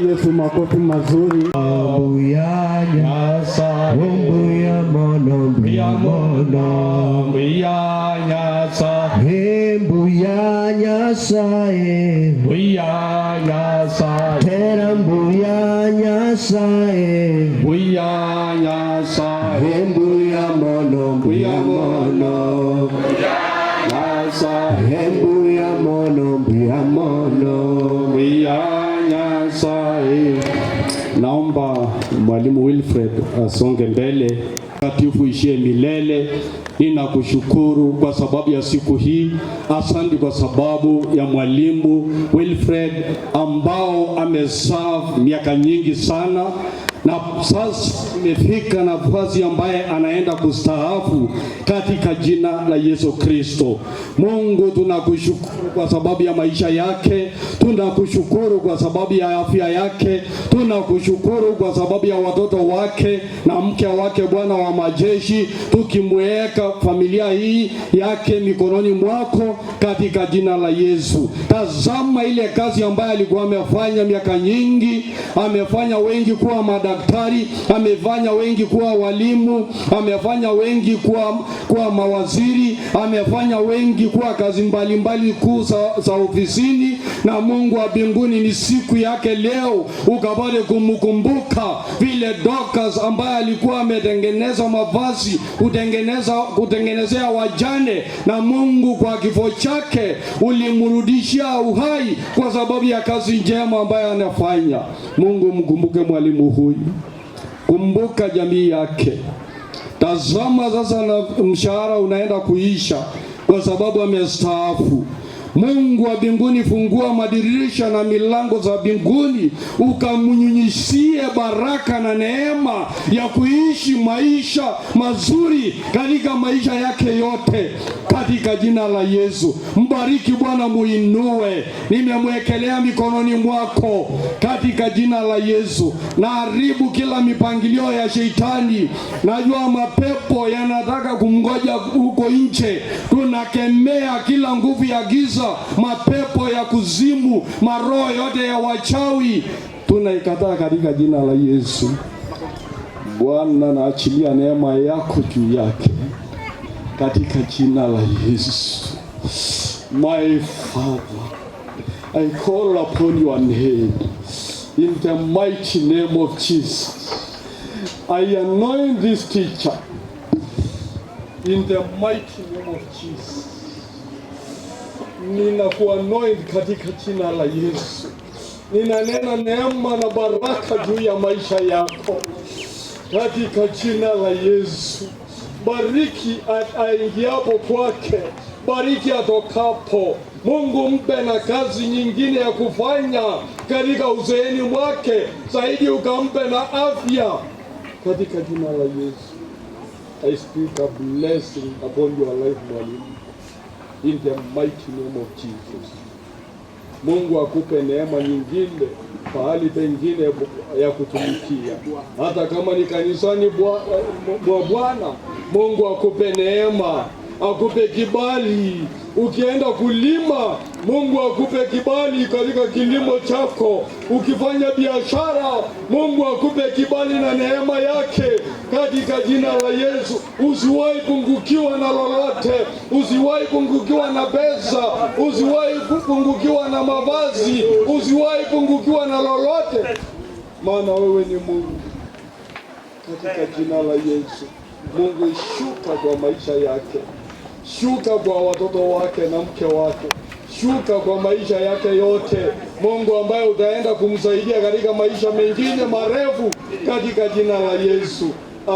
Yesu makofi mazuri. Mbuya nyasa, mbuya mono, mbuya mono, mbuya nyasa, mbuya nyasa, mbuya nyasa, tera mbuya nyasa, mbuya nyasa, mbuya mono, mbuya mono, nyasa, mbuya mono, mbuya mono, mbuya. Naomba Mwalimu Wilfred asonge mbele. Takatifu ishie milele. Ninakushukuru kwa sababu ya siku hii. Asante kwa sababu ya Mwalimu Wilfred ambao ameserve miaka nyingi sana, na sasa imefika nafasi ambaye anaenda kustaafu katika jina la Yesu Kristo. Mungu, tunakushukuru kwa sababu ya maisha yake, tunakushukuru kwa sababu ya afya yake, tunakushukuru kwa sababu ya watoto wake na mke wake, Bwana wa majeshi, tukimweka familia hii yake mikononi mwako katika jina la Yesu. Tazama ile kazi ambayo alikuwa amefanya miaka nyingi, amefanya wengi kuwa madaktari, amefanya wengi kuwa walimu, amefanya wengi kuwa mawaziri, amefanya wengi kuwa kazi mbalimbali kuu za ofisini. Na Mungu wa mbinguni, ni siku yake leo, ukapate kumkumbuka vile Dorcas ambaye alikuwa ametengeneza mavazi, kutengeneza kutengenezea wajane, na Mungu kwa kifo chake ulimrudishia uhai kwa sababu ya kazi njema ambayo anafanya. Mungu mkumbuke mwalimu huyu, kumbuka jamii yake. Tazama sasa na mshahara unaenda kuisha kwa sababu amestaafu. Mungu wa mbinguni, fungua madirisha na milango za mbinguni, ukamnyunyizie baraka na neema ya kuishi maisha mazuri katika maisha yake yote, katika jina la Yesu. Mbariki Bwana, muinue. Nimemwekelea mikononi mwako katika jina la Yesu. Na haribu kila mipangilio ya shetani. Najua mapepo yanataka kumngoja huko nje. Tunakemea kila nguvu ya giza, mapepo ya kuzimu, maroho yote ya wachawi, tunaikataa katika jina la Yesu. Bwana, naachilia neema yako juu yake katika jina la Yesu. My Father, I call upon your name in the mighty name of Jesus. I anoint this teacher in the mighty name of Jesus. Ninakuanoint katika jina la Yesu. Ninanena neema na baraka juu ya maisha yako katika jina la Yesu. Bariki aingiapo kwake, bariki atokapo. Mungu mpe na kazi nyingine ya kufanya katika uzeeni mwake, zaidi ukampe na afya katika jina la Yesu. I speak a blessing upon your life, mwalimu, in the mighty name of Jesus. Mungu akupe neema nyingine pahali pengine ya kutumikia, hata kama ni kanisani mwa Bwana. Mungu akupe neema, akupe kibali. Ukienda kulima, Mungu akupe kibali katika kilimo chako. Ukifanya biashara, Mungu akupe kibali na neema yake katika jina la Yesu. Usiwahi pungukiwa na lolote, usiwahi pungukiwa na pesa, usiwahi pungukiwa na mavazi, usiwahi pungukiwa na lolote, maana wewe ni Mungu katika jina la Yesu. Mungu, shuka kwa maisha yake, shuka kwa watoto wake na mke wake, shuka kwa maisha yake yote, Mungu, ambaye utaenda kumsaidia katika maisha mengine marefu katika jina la Yesu.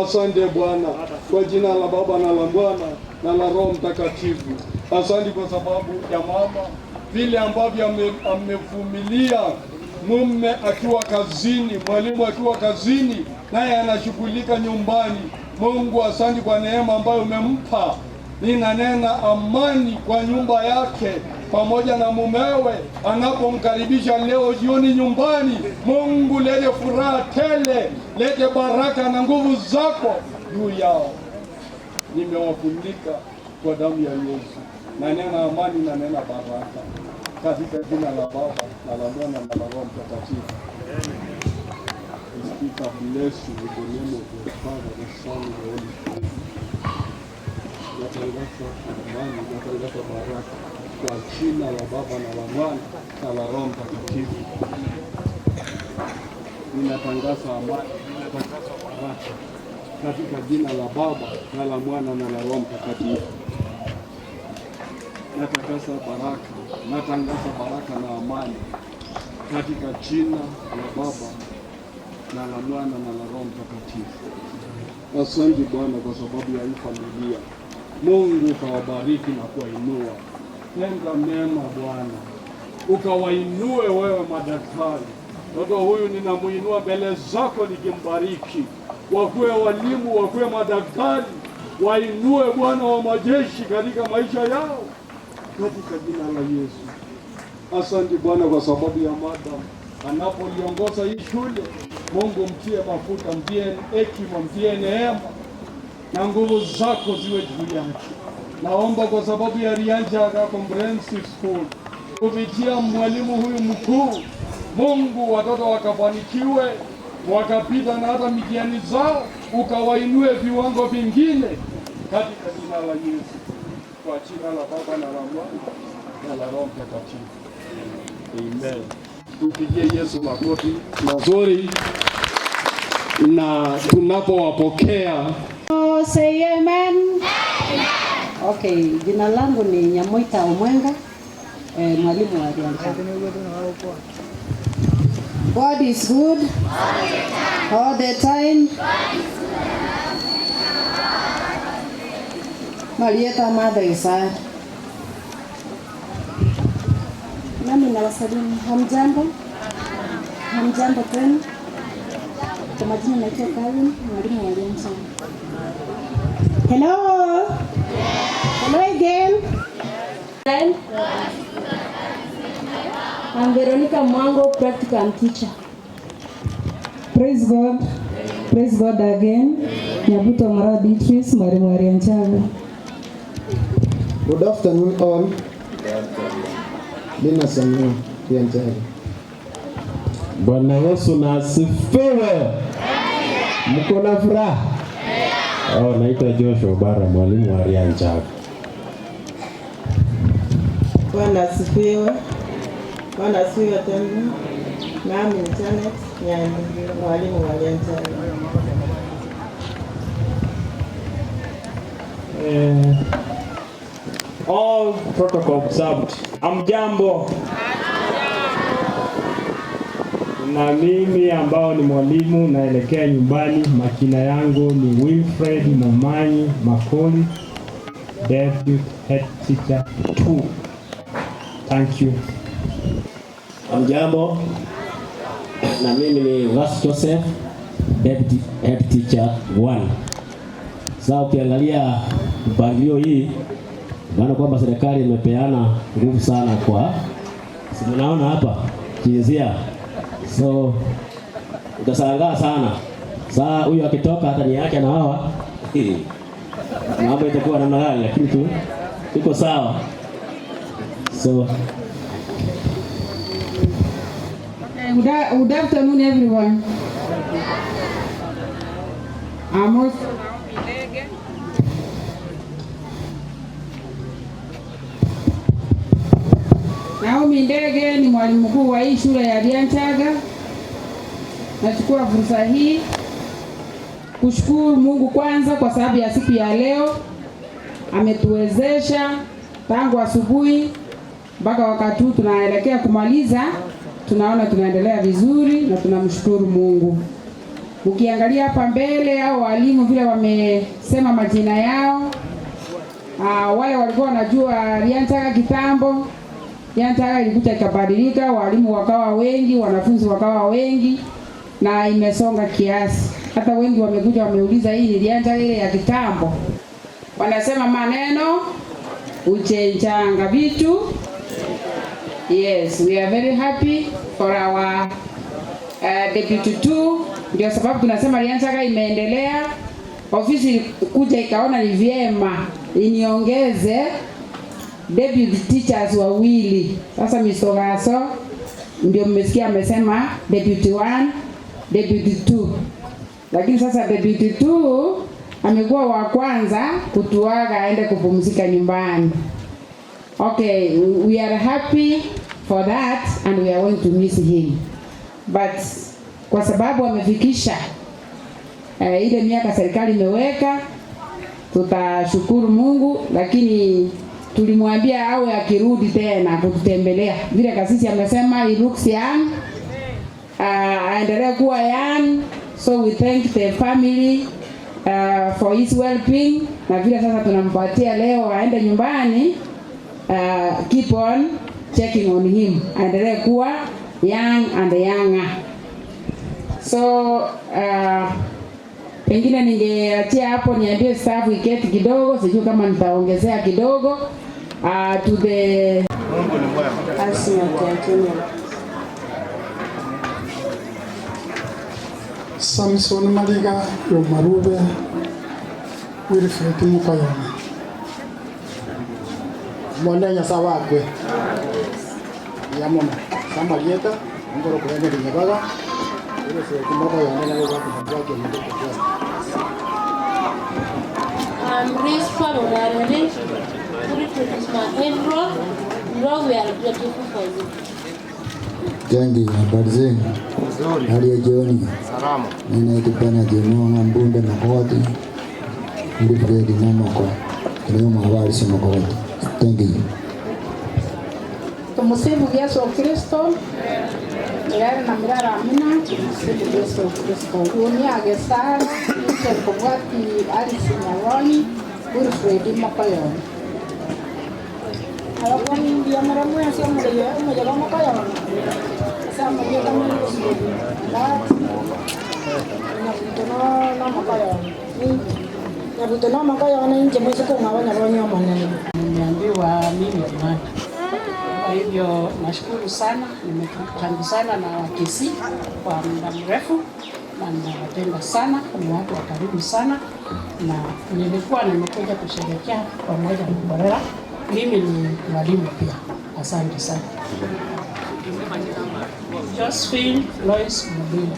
Asante Bwana, kwa jina la Baba na la Mwana na la Roho Mtakatifu. Asante kwa sababu ya mama, vile ambavyo amevumilia, mume akiwa kazini, mwalimu akiwa kazini, naye anashughulika nyumbani. Mungu, asante kwa neema ambayo umempa. Ninanena amani kwa nyumba yake pamoja na mumewe anapomkaribisha leo jioni nyumbani. Mungu, lete furaha tele, lete baraka na nguvu zako juu yao. Nimewafunika kwa damu ya Yesu. Nanena amani na nena baraka katika jina la Baba na la Mwana na la Roho Mtakatifu. Speak a blessing in the name of the Father, the Son, and the Holy Spirit. Natangaza amani, natangaza baraka kwa jina la Baba na la Mwana na la Roho Mtakatifu. Ninatangaza amani, ninatangaza baraka katika jina la Baba na la Mwana na la Roho Mtakatifu. Natangaza baraka na amani katika jina la Baba na la Mwana na la Roho Mtakatifu. Asante Bwana kwa sababu ya hii familia. Mungu ukawabariki na kuwainua. Tenda mema Bwana, ukawainue wewe madaktari. Mtoto huyu ninamuinua mbele zako nikimbariki. Wakuwe walimu, wakuwe madaktari, wainue Bwana wa majeshi katika maisha yao katika jina la Yesu. Asante Bwana kwa sababu ya madam anapoliongoza hii shule. Mungu, mtie mafuta, mtie hekima, mtie neema na nguvu zako ziwe juu yake. Naomba kwa sababu ya Rianjaga Comprehensive School, kupitia mwalimu huyu mkuu, Mungu, watoto wakafanikiwe, wakapita na hata mitihani zao, ukawainue viwango vingine katika jina la Yesu. Kwa jina la Baba na la Mwana na la Roho Mtakatifu. Amen. Tupigie Yesu makofi mazuri na tunapowapokea. Say amen. Okay, jina langu ni Nyamoita Omwenga, mwalimu wa Riancha. God is good all the time. Marieta Mother Isaya. Nami nawasalimu. Hamjambo? Hamjambo tena? Kwa majina naitwa Karen, mwalimu wa Riancha. Hello. Hello again. I'm Veronica Mwango, practical teacher. Praise God. Praise God again. Nyabuto Mara Beatrice, mwalimu wa Riancha. Good afternoon all. Nina Samuel Riancha. Bwana Yesu na asifiwe. Mko na furaha? Naitwa Joshua Bara, mwalimu wa Riancha. Bwana asifiwe. Bwana asifiwe tena. Nami ni Janet Nyani, mwalimu wa Riancha. All protocol observed. Amjambo. Na mimi ambao ni mwalimu naelekea nyumbani. Makina yangu ni Wilfred Momanyi Makoli, Deputy Head Teacher 2. Thank you. Amjambo. Na mimi ni Vas Joseph, Deputy Head Teacher 1. Sasa ukiangalia mpangilio hii, maana kwamba serikali imepeana nguvu sana kwa naona hapa jinsia. So utashangaa sana. Sasa huyu akitoka hata ni yake na hawa. Mambo itakuwa namna gani, lakini tu iko sawa. So Good afternoon everyone. Amos Naomi Ndege ni mwalimu mkuu wa hii shule ya Rianchaga. Nachukua fursa hii kushukuru Mungu kwanza kwa sababu ya siku ya leo. Ametuwezesha tangu asubuhi mpaka wakati huu tunaelekea kumaliza. Tunaona tunaendelea vizuri na tunamshukuru Mungu. Ukiangalia hapa mbele au walimu vile wamesema majina yao, wale walikuwa wanajua Rianchaga kitambo, Rianchaga ilikuja ikabadilika, walimu wakawa wengi, wanafunzi wakawa wengi na imesonga kiasi. Hata wengi wamekuja wameuliza hii ni Rianchaga ile ya kitambo. Wanasema maneno uchenjanga vitu. Yes, we are very happy for our Deputy 2. Ndio sababu tunasema Rianchaga imeendelea. Ofisi kuja ikaona ni vyema iniongeze deputy teachers wawili. Sasa Mr. Gaso ndio mmesikia amesema deputy 1, deputy 2. Lakini sasa deputy 2 amekuwa wa kwanza kutuaga aende kupumzika nyumbani. Okay, we are happy for that and we are going to miss him. But kwa sababu amefikisha ile miaka serikali imeweka, tutashukuru Mungu, lakini tulimwambia awe akirudi tena kututembelea. Vile kasisi amesema he looks young, aendelee kuwa young. So we thank the family for his well-being. Na vile sasa tunampatia leo aende nyumbani, keep on checking on him. Aendelee kuwa young and younger. So pengine ningeachia hapo niambie staff iketi kidogo, sijui kama nitaongezea kidogo to the Samson Maliga yo Marube Wilfred Mukoyona Mwanda nyasawa kwe Yamona Samalieta ngoro kwenye Nyabaga ile sio kumaba yana na watu wake ndio. Rispa Munarene, Prisma Ebro, we are grateful for you. Jangi, habari zenu? Hali ya jioni. Salama. Ninaitwa Bwana Jemona Mbunde na Hodi. Wilfred Namoko. Leo mwabali sema kwa wote. Thank you. Tumusifu Yesu Kristo. Milele na milele amina. Tumusifu Yesu Kristo. Dunia gesara. Kubwati Alice Nyaroni. Wilfred Makoyoni. Alakoni ndia maramu ya siya mmoja Makoyoni. Siya mmoja kama nimeambiwa mimi ni nani. Kwa hivyo nashukuru sana, nimekutana na Wakisii kwa muda mrefu na ninawapenda sana, ni watu wa karibu sana, na nilikuwa nimekuja kusherehekea pamoja na Mborera. Mimi ni mwalimu pia. Asante sana. Josephine Lois Mubila.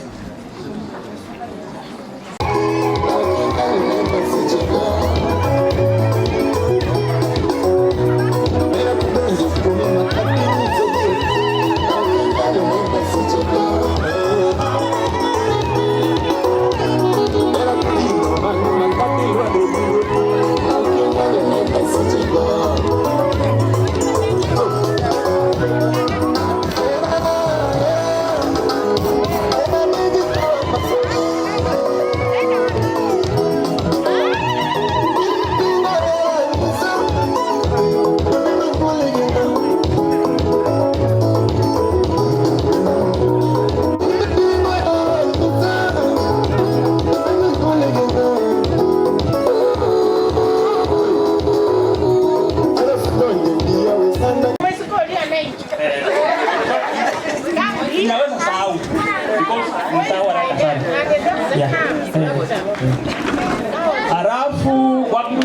Halafu wapi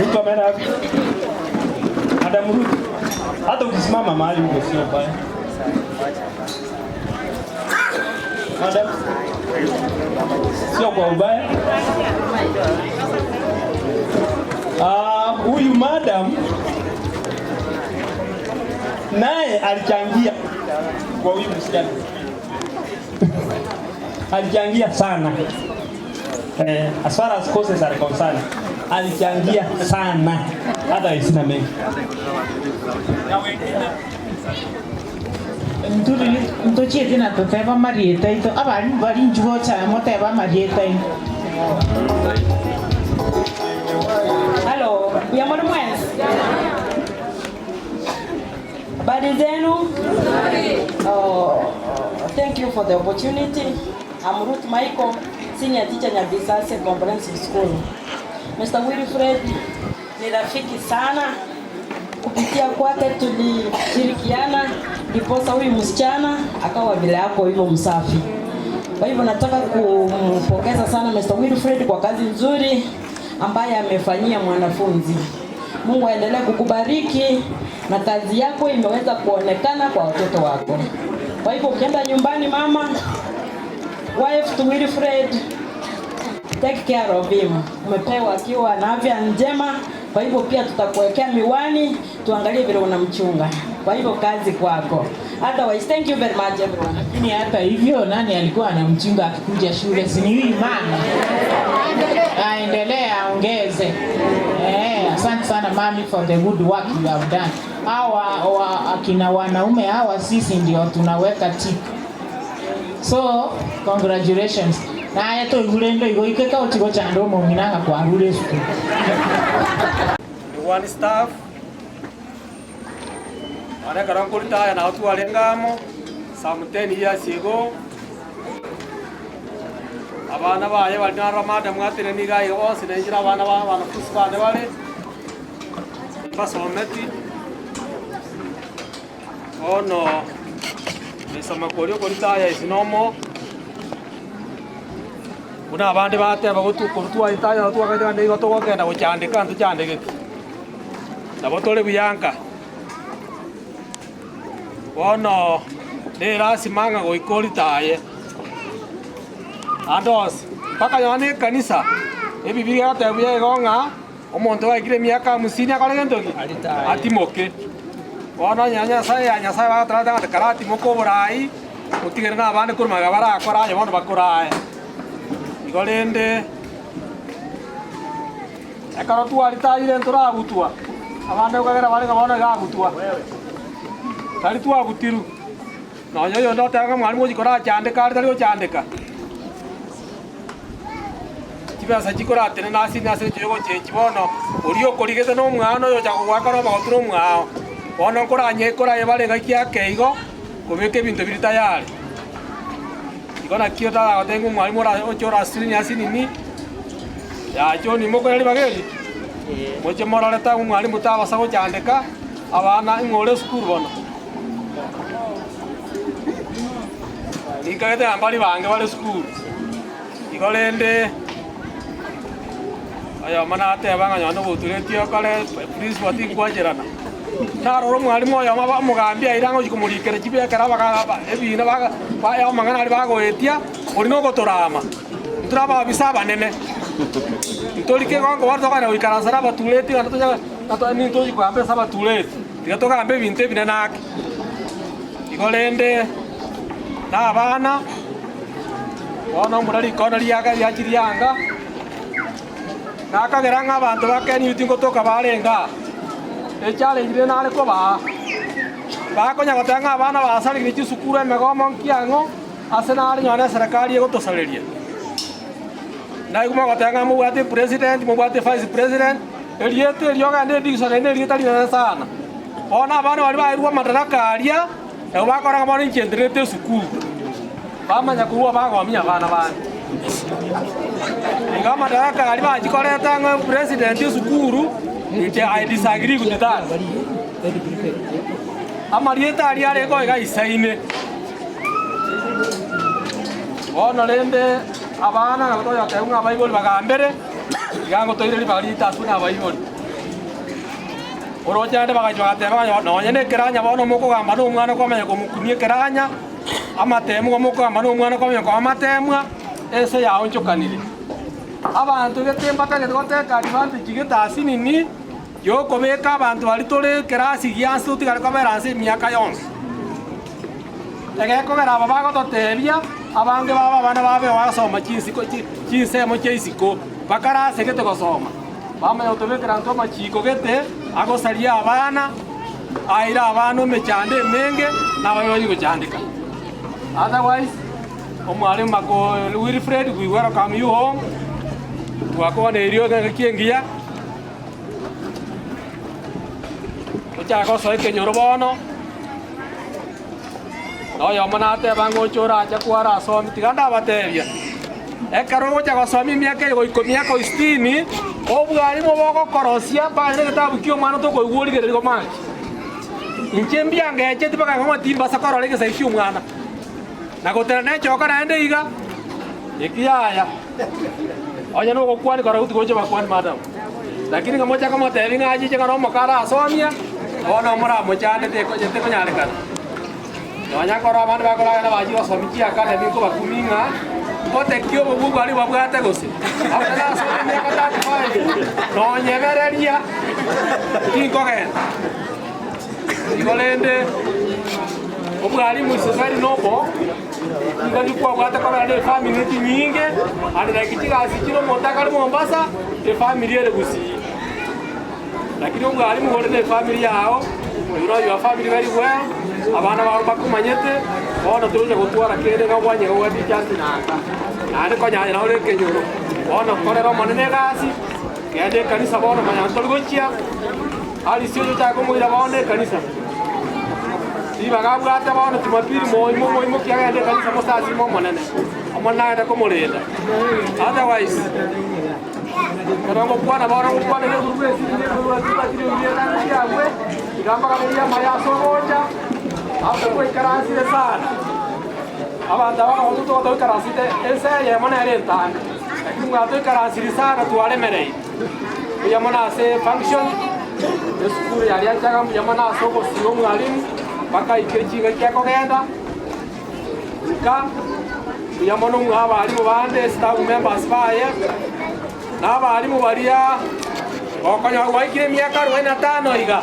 mtu ameenda wapi? Adam Ruth. Hata ukisimama mahali huko sio baya. Madam. Sio kwa ubaya. Huyu madam naye alichangia kwa huyu msichana. Alichangia sana. As far as courses are concerned, alichangia sana. Hata isina mengi. Ntochie tena tuteba marieta ito abari bari njugo cha moteba marieta ito. Hello, ya mwanamwezi. Habari zenu? Thank you for the opportunity. I'm Ruth Michael, Senior Teacher Nyabisase Comprehensive School. Mr. Wilfred ni rafiki sana. Kupitia kwake tulishirikiana ndiposa huyu msichana akawa vile yako hivyo msafi. Kwa hivyo nataka kumpongeza sana Mr. Wilfred kwa kazi nzuri ambaye amefanyia mwanafunzi. Mungu aendelee kukubariki na kazi yako imeweza kuonekana kwa watoto wako. Kwa hivyo ukienda nyumbani mama, wife to Wilfred, take care of him. Umepewa akiwa na afya njema, kwa hivyo pia tutakuwekea miwani, tuangalie vile unamchunga. Kwa hivyo kazi kwako. Otherwise, thank you very much everyone. Lakini hata hivyo nani alikuwa anamchunga akikuja shule? Si ni huyu mama. Aendelee aongeze. Asante sana mami for the good work you have done. Hawa akina wanaume hawa sisi ndio tunaweka tick. So, congratulations. Na ayeto igulendo igoikeka otigo chando mominanga kwa rule school. One staff. Ana karankulita ya na watu walengamo some 10 years ago. Abana baye walina madam ngatire ni gai onse na injira abana kusbane wale. Basometi. Oh no. Nisama kolio kolita ya isinomo. Una abandi bateba gutukurutwa itaya tu akaja ndi goto gokenda guchandika ntu chandike. Nabotole buyanka. Ono ni rasimanga goikolitaye. Andos paka yone kanisa. Ebibiga atabuye gonga omonto waikire miaka 50 akore ntoki atimoke. Ono nyanya sai batrata karati moko borai utigere na abandi kurumaga barakora anye bono bakorae. Igolende ekaro twaritaire nturagutwa abana ukagera bari ngabona gagutwa tari twagutiru no yo ndotanga mwalimu jikora chandika ari tari chandika kibasa jikora tene nasi cyo kibono uriyo korigete no mwana yo jakugwaka no magoturo mwao ono koranye kora yebale gakia keigo kubeke bintu biri tayari ikona kiota atengu mwalimu ra ochora sini asini ya joni moko yali bageli moche morale tangu mwalimu taba sago chandika abana ngole school bono ikagete ambali bange bale school igolende aya mana ate abanga nyondo buturetio kale please wati kwajerana naro mwalimu oyo mugambia irango jikumurikere jibya karaba ebina ba ya mangana ali bagoetia orino gotorama turaba bisaba nene Ntorike kwangu watu kana wikara saraba tuleti nato ni toji kwa ambe saba tuleti tikatoka ambe binte binanake igolende na abana wana murali kona liaga yakirianga nakageranga abantu bakeni utingo toka barenga e challenge nale ko bakonya gotanga abana basali gichi sukuru emegomo nkiango asenali nyone serikali egotosaleria na iguma gotanga mubwate president mubwate vice president eliete lyoga ndi dikisana ndi litali na sana ona abana bali bairwa madaraka alia e bakora ngabona inchenderete sukuru bamanya kuwa bagomya abana bandi ngama madaraka ali bajikoreta ngo president sukuru nje I disagree with that amarieta ali ale ko ga isaine ono lende abana ngato ya teunga Bible bagambere gango toire bali tasuna Bible oroja nde bagajwa teba no nyene keranya bono moko gamba no mwana kwa manya komukunie keranya amatemu moko gamba no mwana kwa manya kwa amatemwa ese yawo nchokanire abantu getemba tage goteka advantage getasi nini yo kobeka abantu bali tole kerasi giansu tigale koberasi miaka yonse egeko gara baba gototebia abange baba bana babe wasoma chinsiko chinsemo cheisiko bakara segete gosoma bama yotobekera ntoma chiko gete agosalia abana aira abana mechande menge na bayoyi gochandika otherwise omwalimu mako Wilfred we welcome you home twakona erio ngakiengia ochako soike nyorobono oyo manate bango chora acha kwara asomi tiganda batebia ekaro gocha gosomi miaka igo ikomiaka 60 obwalimu boko korosia bane getabu kyo mwana to koigurigere go manchi inchembia ngeche tipaka ngo timba sakoro lege saikyo mwana nagotera ne choka naende iga ikiyaya onya no gokwani kora uti goche bakwani madam lakini ngamocha kama tebi ngaji che karo makara asomia ona mura mochane te ko jete ko nyale kana onya kora bana bakora na baji osomichi akane biko bakuminga kote kyo bubu bali babwate gose abana asomia kata kwai no nyemereria kinko gen igolende obwalimu isosari nobo ngani kwa bwata kwa de family nyinge ali na kitiga asikiro montakali Mombasa de family ele gusi lakini obwalimu ngore de family yao you know your family very well abana ba bakumanyete ona tuje gutwara kende ngabwanye ngwadi just naka nane ko nyanya na ole kenyoro ona korero monene gasi kende kanisa bona manyanto gochia ali sio chako muira bone kanisa ibagabu ata bana tumapiri moimo kiagende kanisa mosasi monene omona enda komurenda otherwise karongo bwana bana bwana ne gurube sinde gurube tibakiri ndienda ndiagwe igamba kaberia maya sogoja hapo kwa karasi sana abanda bana watu to karasi ese ye mona renta lakini mwato karasi sana tuale merei yamona se function skuru yali achaga yamona sogo sio mwalimu baka ikechinga kyako genda ka yamono mwaba ali mubande staff members baye n'abarimu baria okonya waikire miaka 45 iga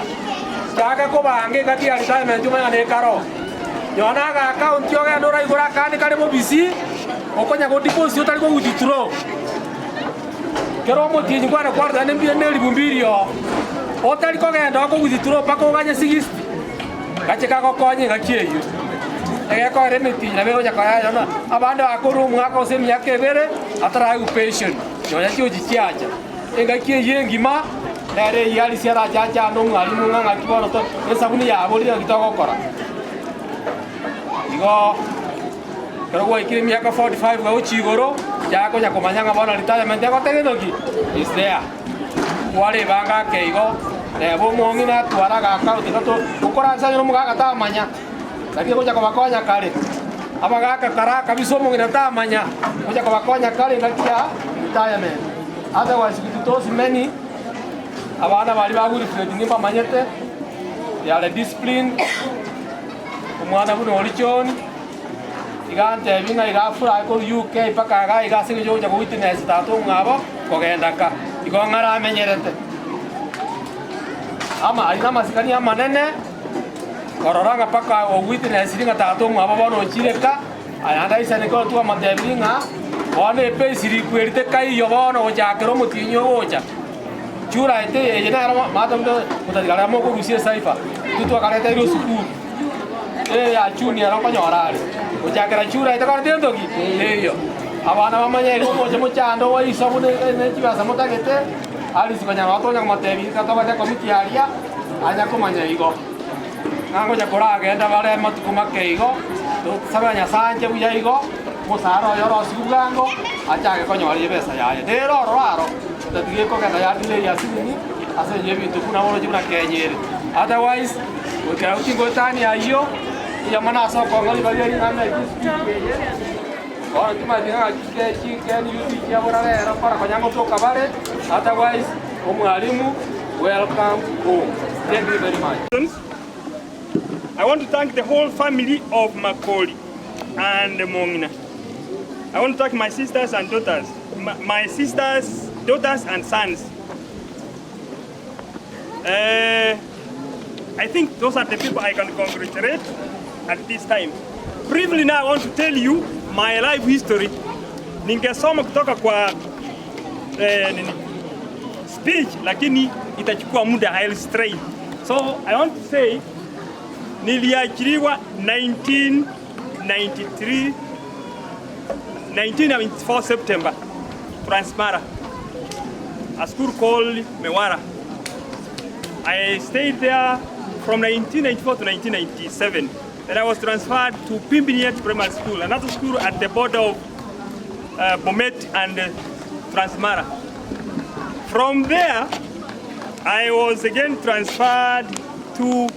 chaka ko bange kati ali retirement juma ne karo yona ga account yo ga ndora igura kandi kale mo bisi okonya go deposit tali go withdraw kero mutinyi kwana kwarta ne mbia ne libumbirio otari kogenda ko guzituro pako ganye 60 gache kako konye gakieyo ko remeti na bero jakaya jana abanda akuru mwaka ose myaka ebere atara u patient nyonya kyo jikiaja engakie yengima ere yali siara jaja no ngari munga kibono to esabuni ya boli ngitoko kora igo pero wo ikiri myaka 45 ga uchigoro jako nyakomanyanga bona retirement yako tegenoki is there wale banga keigo bo mongi na twara ga karo tikato ukora sanyo mugaga ta manya lakini kuja kwa bakonya kale abagaka karaka bisomo ngina ta manya kuja kwa bakonya kale ngakia retirement otherwise kitutosi many abana bali baguri fred nimba manyete yale discipline umwana buno olichoni igante binga igafura ko UK paka ga igasinge jo ja ko witness tato ngabo kogenda ka igongara amenyerete ama alina masikani amanene kororanga paka o witness ringa tato ngabo bono chireka ayanda isane ko tu amadebinga one pe siri kwerite kai yo bono o jakero mutinyo oja chura ite yena rama madam do mutadigara mo ko gusie saifa tutu akareta iro sukuru ya junior ko nyorari o jakera chura ite ko tendo ki eyo abana bamanya ko mo chamo chando wa isabu ne chibasa motagete ali sikanya wato nya matebi ka to ba komiti aria anya ko manya igo nango jakora agenda bare matuko makeigo to sabanya sanje buya igo musaro yoro sugango acha ko nyori besa ya de roro tatige ko kada ya dile ya sini ase yebi to kuna woro jibra kenyere otherwise o ka uti gotani ayo ya mana so ko ngali bali ari na ora tuma dinga ke ni yuti ya bora era para konyango to kabare otherwise o mwalimu welcome home. Thank you very much. I want to thank the whole family of Makoli and Mongina. I want to thank my sisters and daughters, my sisters, daughters and sons. I think those are the people I can congratulate at this time. Briefly now, I want to tell you my life history. Ningesoma kutoka kwa speech, lakini itachukua muda, I'll stray. So I want to say, niliajiriwa 1994 September, Transmara, a school called Mewara. I stayed there from 1994 to 1997. Then I was transferred to Pimpiniet Primary School, another school at the border of Bomet and Transmara. From there, I was again transferred to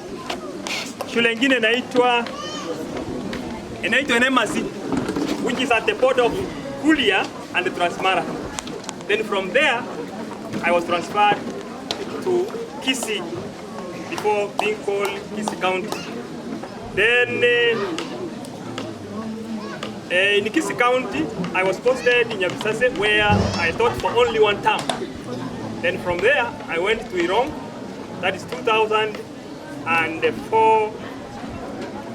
shule ingine inaitwa Nemasi, which is at the border of Kulia and Transmara. Then from there, I was transferred to Kisii before being called Kisii County. Then in Kisii County, I was posted in Nyabisase where I taught for only one term. Then from there, I went to Irong, that is 2004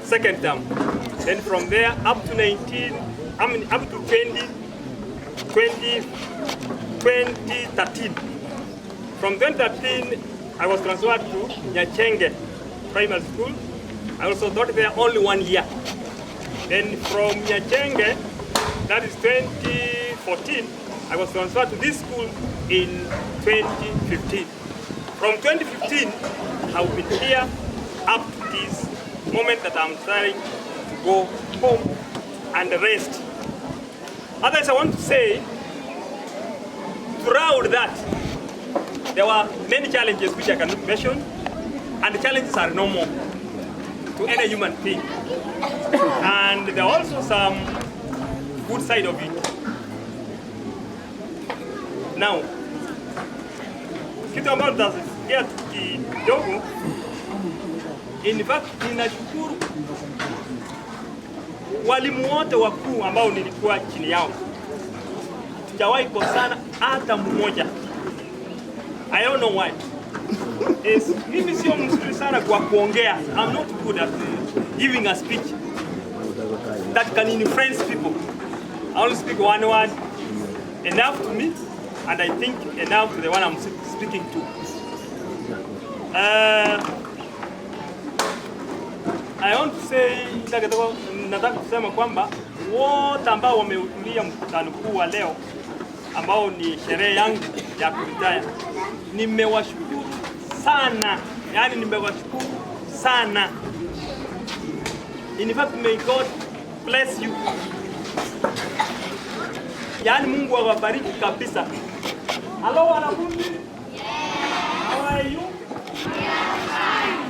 second term. Then from there up to 2013, From 2013, I was transferred to Nyachenge Primary School. I also taught there only 1 year. Then from Nyachenge, that is 2014, I was transferred to this school in 2015. From 2015, I've been here up to this moment that I'm trying to go home and rest. Others, I want to say, throughout that, there were many challenges which I cannot mention, and the challenges are normal to any human being. And there are also some good side of it. Now, kitu ambacho tutasikia kidogo, in fact, ninashukuru walimu wote wakuu ambao nilikuwa chini yao. Sijawahi kosana hata mmoja. I don't know why. Mimi sio mzuri sana kwa kuongea. I'm not good at giving a speech that can influence people. I only speak one word, enough to me, and I think enough to the one I'm speaking to. I want to say, nataka kusema kwamba wote ambao wamehudhuria mkutano huu wa leo ambao ni sherehe yangu ya kuritaya, nimewashukuru sana, yani nimewashukuru sana. In fact, may God bless you. Yani Mungu awabariki kabisa. Hello wanafunzi? How are you?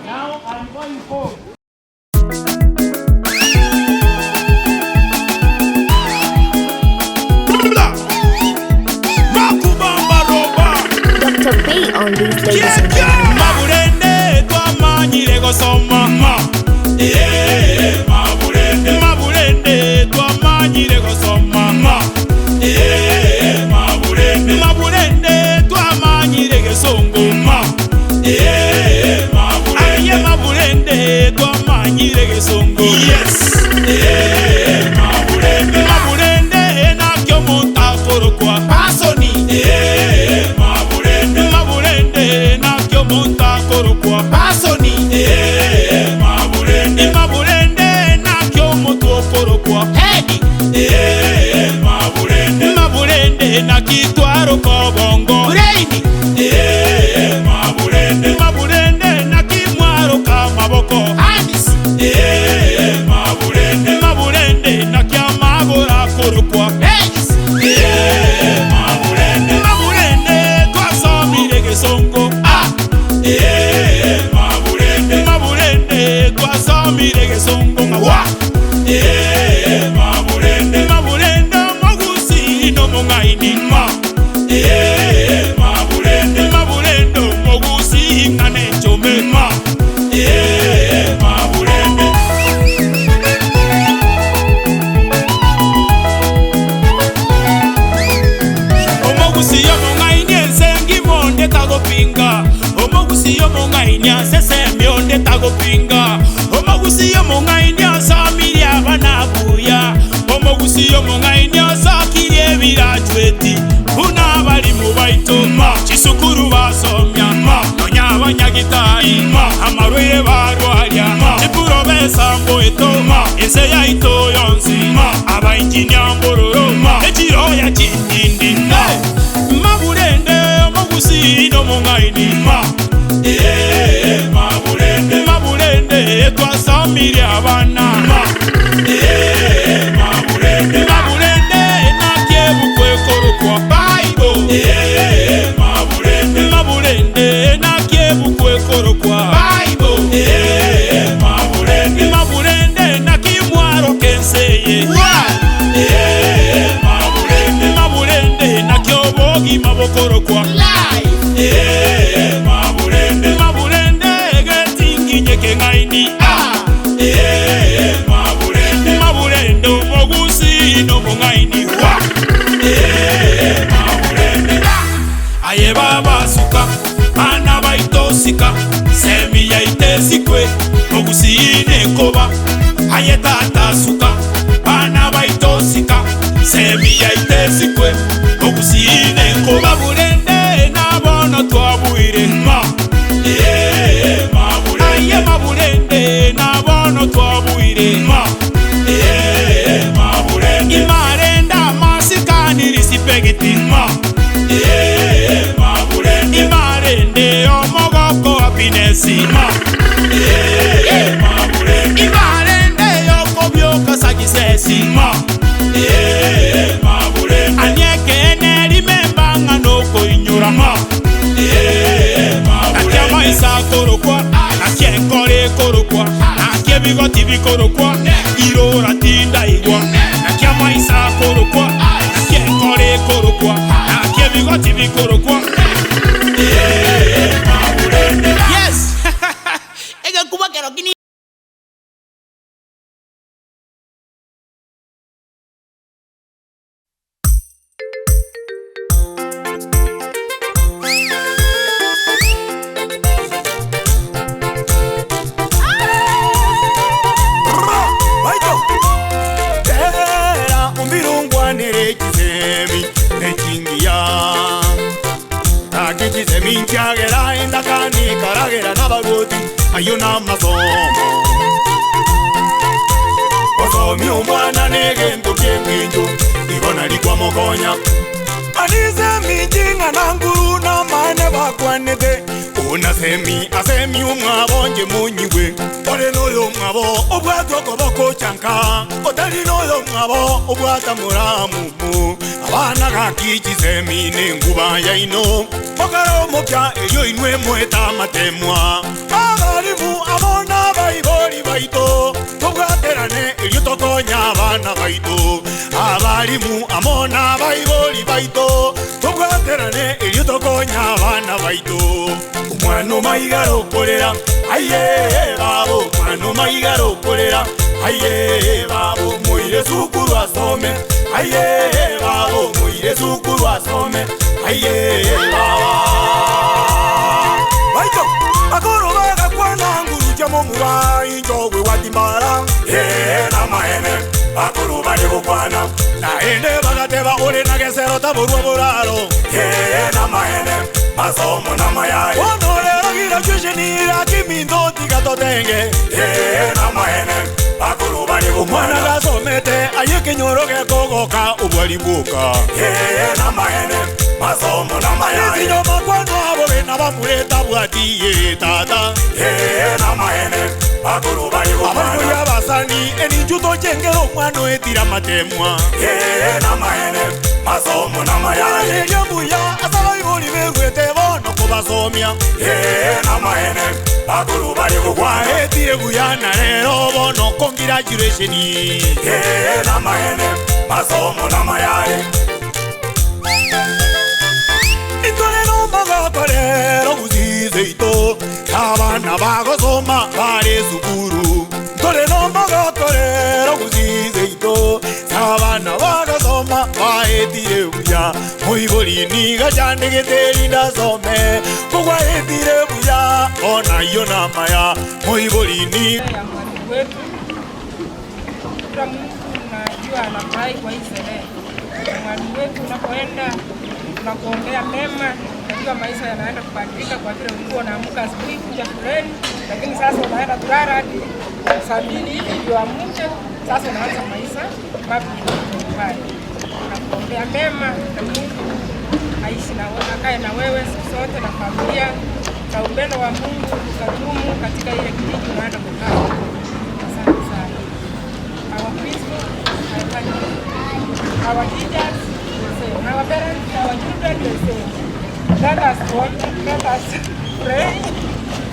Now I'm going home. Dr. B on these days and times. Maburende twamanyire gosoma. Maburende twamanyire gosoma. Maburende twamanyire gesongo. Aye maburende twamanyire gesongo. Yes. Maburende nakyo montakorokwa. Asoni. Maburende nakyo montakorokwa. Asoni. Maburende nakyo motokorokwa. Hedi. Maburende nakitwaro kobongo. Reini. Maburende nakimwaro kamaboko. Anis. Maburende nakyamagora korokwa. Hegis. Maburende twasomire gesongo. Maburende twasomire gesongo ngawa. Maburende mogusi no mongaini ma. Maburende mogusi ngane chome ma. Omogusi yo mongaini ensengi monde tagopinga. Omogusi yo mongaini asesemi onde tagopinga. Omogusi yo mongaini asamiri abanabuya. Omogusi yo mongaini asakiri ebirajweti. Una bali mu baitoma chisukuru basomya nonya abanyagitari amarwere barwarya chipuro besambo etoma ese yaito yonsi abainjinyambororo echiroya chindindi maburende omogusi no mongaini maburende twasamire abana maburende nakyebukwe korokwa Bible maburende nakyebukwe korokwa Bible maburende nakimwaro kenseye maburende nakyobogi mabokorokwa maburende getinginye kengaini maburende omogusi no mongaini aye baba suka ana baitosika semi yaitesikwe mogusine koba aye tata suka ana baitosika semi yaitesikwe mogusine koba burende nabono twabuire ma aye maburende nabono twabuire ma imarenda masikani risipegiti ma imarende omogoko apinesi ma imarende yokobyoka sagisesi ma anyekene rimembanga noko inyura ma akyama isa korokwa akyenkore korokwa akyebigoti bikorokwa irora tinda igwa akyama isa korokwa akyenkore korokwa akyebigoti bikorokwa. Yes. Ega kuba kero kini. Era un virungwa nerekizemi nechingia. kichize minchagera endakani karagera n'abagoti ayo n'amasomo osomi umwana negento kyengwinjo ibona likwa mokonya anize mijinga nanguru na mane bakwanete una asemi umwabonje munyiwe ore noyo mwabo obwatoko boko chanka otali noyo mwabo obwata muramu abana gakichize mine nguba yaino okaro mopya eyo inwe mweta matemwa abalimu abona baiboli baito tobwaterane eyo tokonya abana baito abalimu amona baiboli baito tobwaterane eyo tokonya abana baito umwana maigaro kolera aye babo umwana maigaro kolera aye babo muire sukuru asome aye babo muire sukuru asome aye baba baito akoro baga kwana nguru jamo murai njogwe watimbara na maene akoro bali kwana na ende bagateba ore na gesero taburwa buraro na maene masomo na mayai onore gira jishinira kimindo tigatotenge na maene akoro bali kwana gasomete ayeke nyoroge kogoka ubwalibuka na maene masomo na mayai sinyo makwano abo bena bamureta bwatiye tata na maene akoro bali kwana yabasani enijuto jengero mwana etira matemwa na maene masomo na mayai yabuya asaba iboli begwete bono kubasomya na maene akoro bali kwana etire buya na lero bono congratulation na maene masomo na mayai itolero magakorero uzizeito abana bagosoma bari sukuru tolero magakorero uzizeito abana bagosoma baetire buya moiboli niga chandegete ndasome kugwa etire buya ona yona maya moiboli ni tunajua anafurahi kwa hii sherehe. Mwalimu wetu unapoenda tunakuombea mema, najua maisha yanaenda kubadilika kwa vile ulikuwa unaamka asubuhi kuja shuleni, lakini sasa unaenda kulala hadi saa 2 hivi ndio amke. Sasa unaanza maisha mapya nyumbani. Tunakuombea mema na Mungu aishi na wewe, akae na wewe siku zote na familia, na upendo wa Mungu ukadumu katika ile kijiji unaenda kukaa. Asante sana. Our principal, our teachers, our parents, our children, let us pray.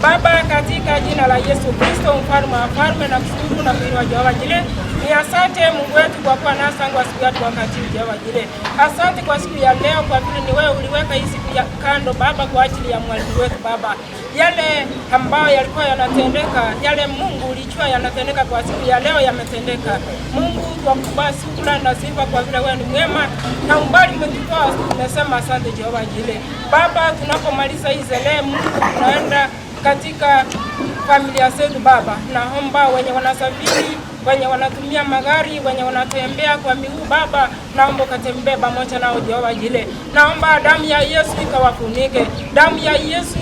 Baba, katika jina la Yesu Kristo, mfalme wa falme, na kushukuru na kuinua Jehova Jile. Ni asante Mungu wetu kwa kuwa nasi tangu asubuhi hadi wakati huu Jehova Jile. Asante kwa siku ya leo, kwa vile ni wewe uliweka hii siku ya kando Baba kwa ajili ya mwalimu wetu Baba. Yale ambayo yalikuwa yanatendeka, yale Mungu ulijua yanatendeka kwa siku ya leo yametendeka. Mungu tunakupa shukrani na sifa kwa vile wewe ni mwema na umbali umetutoa. Tunasema asante Jehova Jile. Baba, tunapomaliza hii sherehe Mungu tunaenda katika familia zetu Baba. Naomba wenye wanasafiri, wenye wanatumia magari, wenye wanatembea kwa miguu Baba, naomba ukatembee pamoja nao Jehova Jile. Naomba damu ya Yesu ikawafunike, damu ya Yesu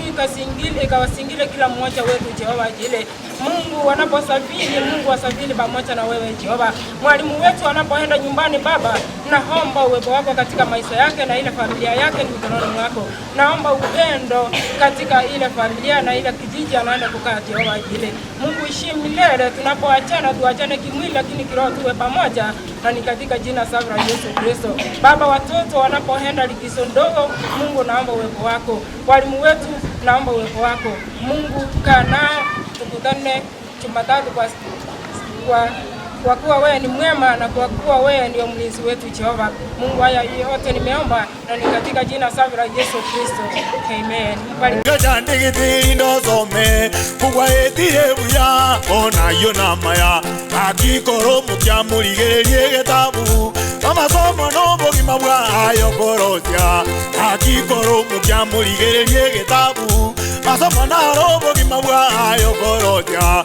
ikawasingile kila mmoja wetu Jehova Jile. Mungu wanaposafiri, Mungu wasafiri pamoja na wewe Jehova. Mwalimu wetu anapoenda nyumbani Baba, naomba uwepo wako katika maisha yake na ile familia yake ni mikononi mwako. Naomba upendo katika ile familia na ile kijiji anaenda kukaa Jehova Jile. Mungu ishi milele, tunapoachana tuachane kimwili lakini kiroho tuwe pamoja, na ni katika jina safi la Yesu Kristo. Baba, watoto wanapoenda likizo ndogo, Mungu naomba uwepo wako. Walimu wetu naomba uwepo wako. Mungu kaa nao, tukutane Jumatatu kwa kuwa wewe ni mwema na kwa kuwa wewe ndio mlinzi wetu Jehova. Mungu, haya yote nimeomba na ni katika jina safi la Yesu Kristo. Amen. Gachandegete ndosome kugwa etire buya ona yona maya akikoro mukyamurigererie getabu amasomo no bogima bwayo korosya akikoro mukyamurigererie getabu masomo na ro bogima bwayo korosya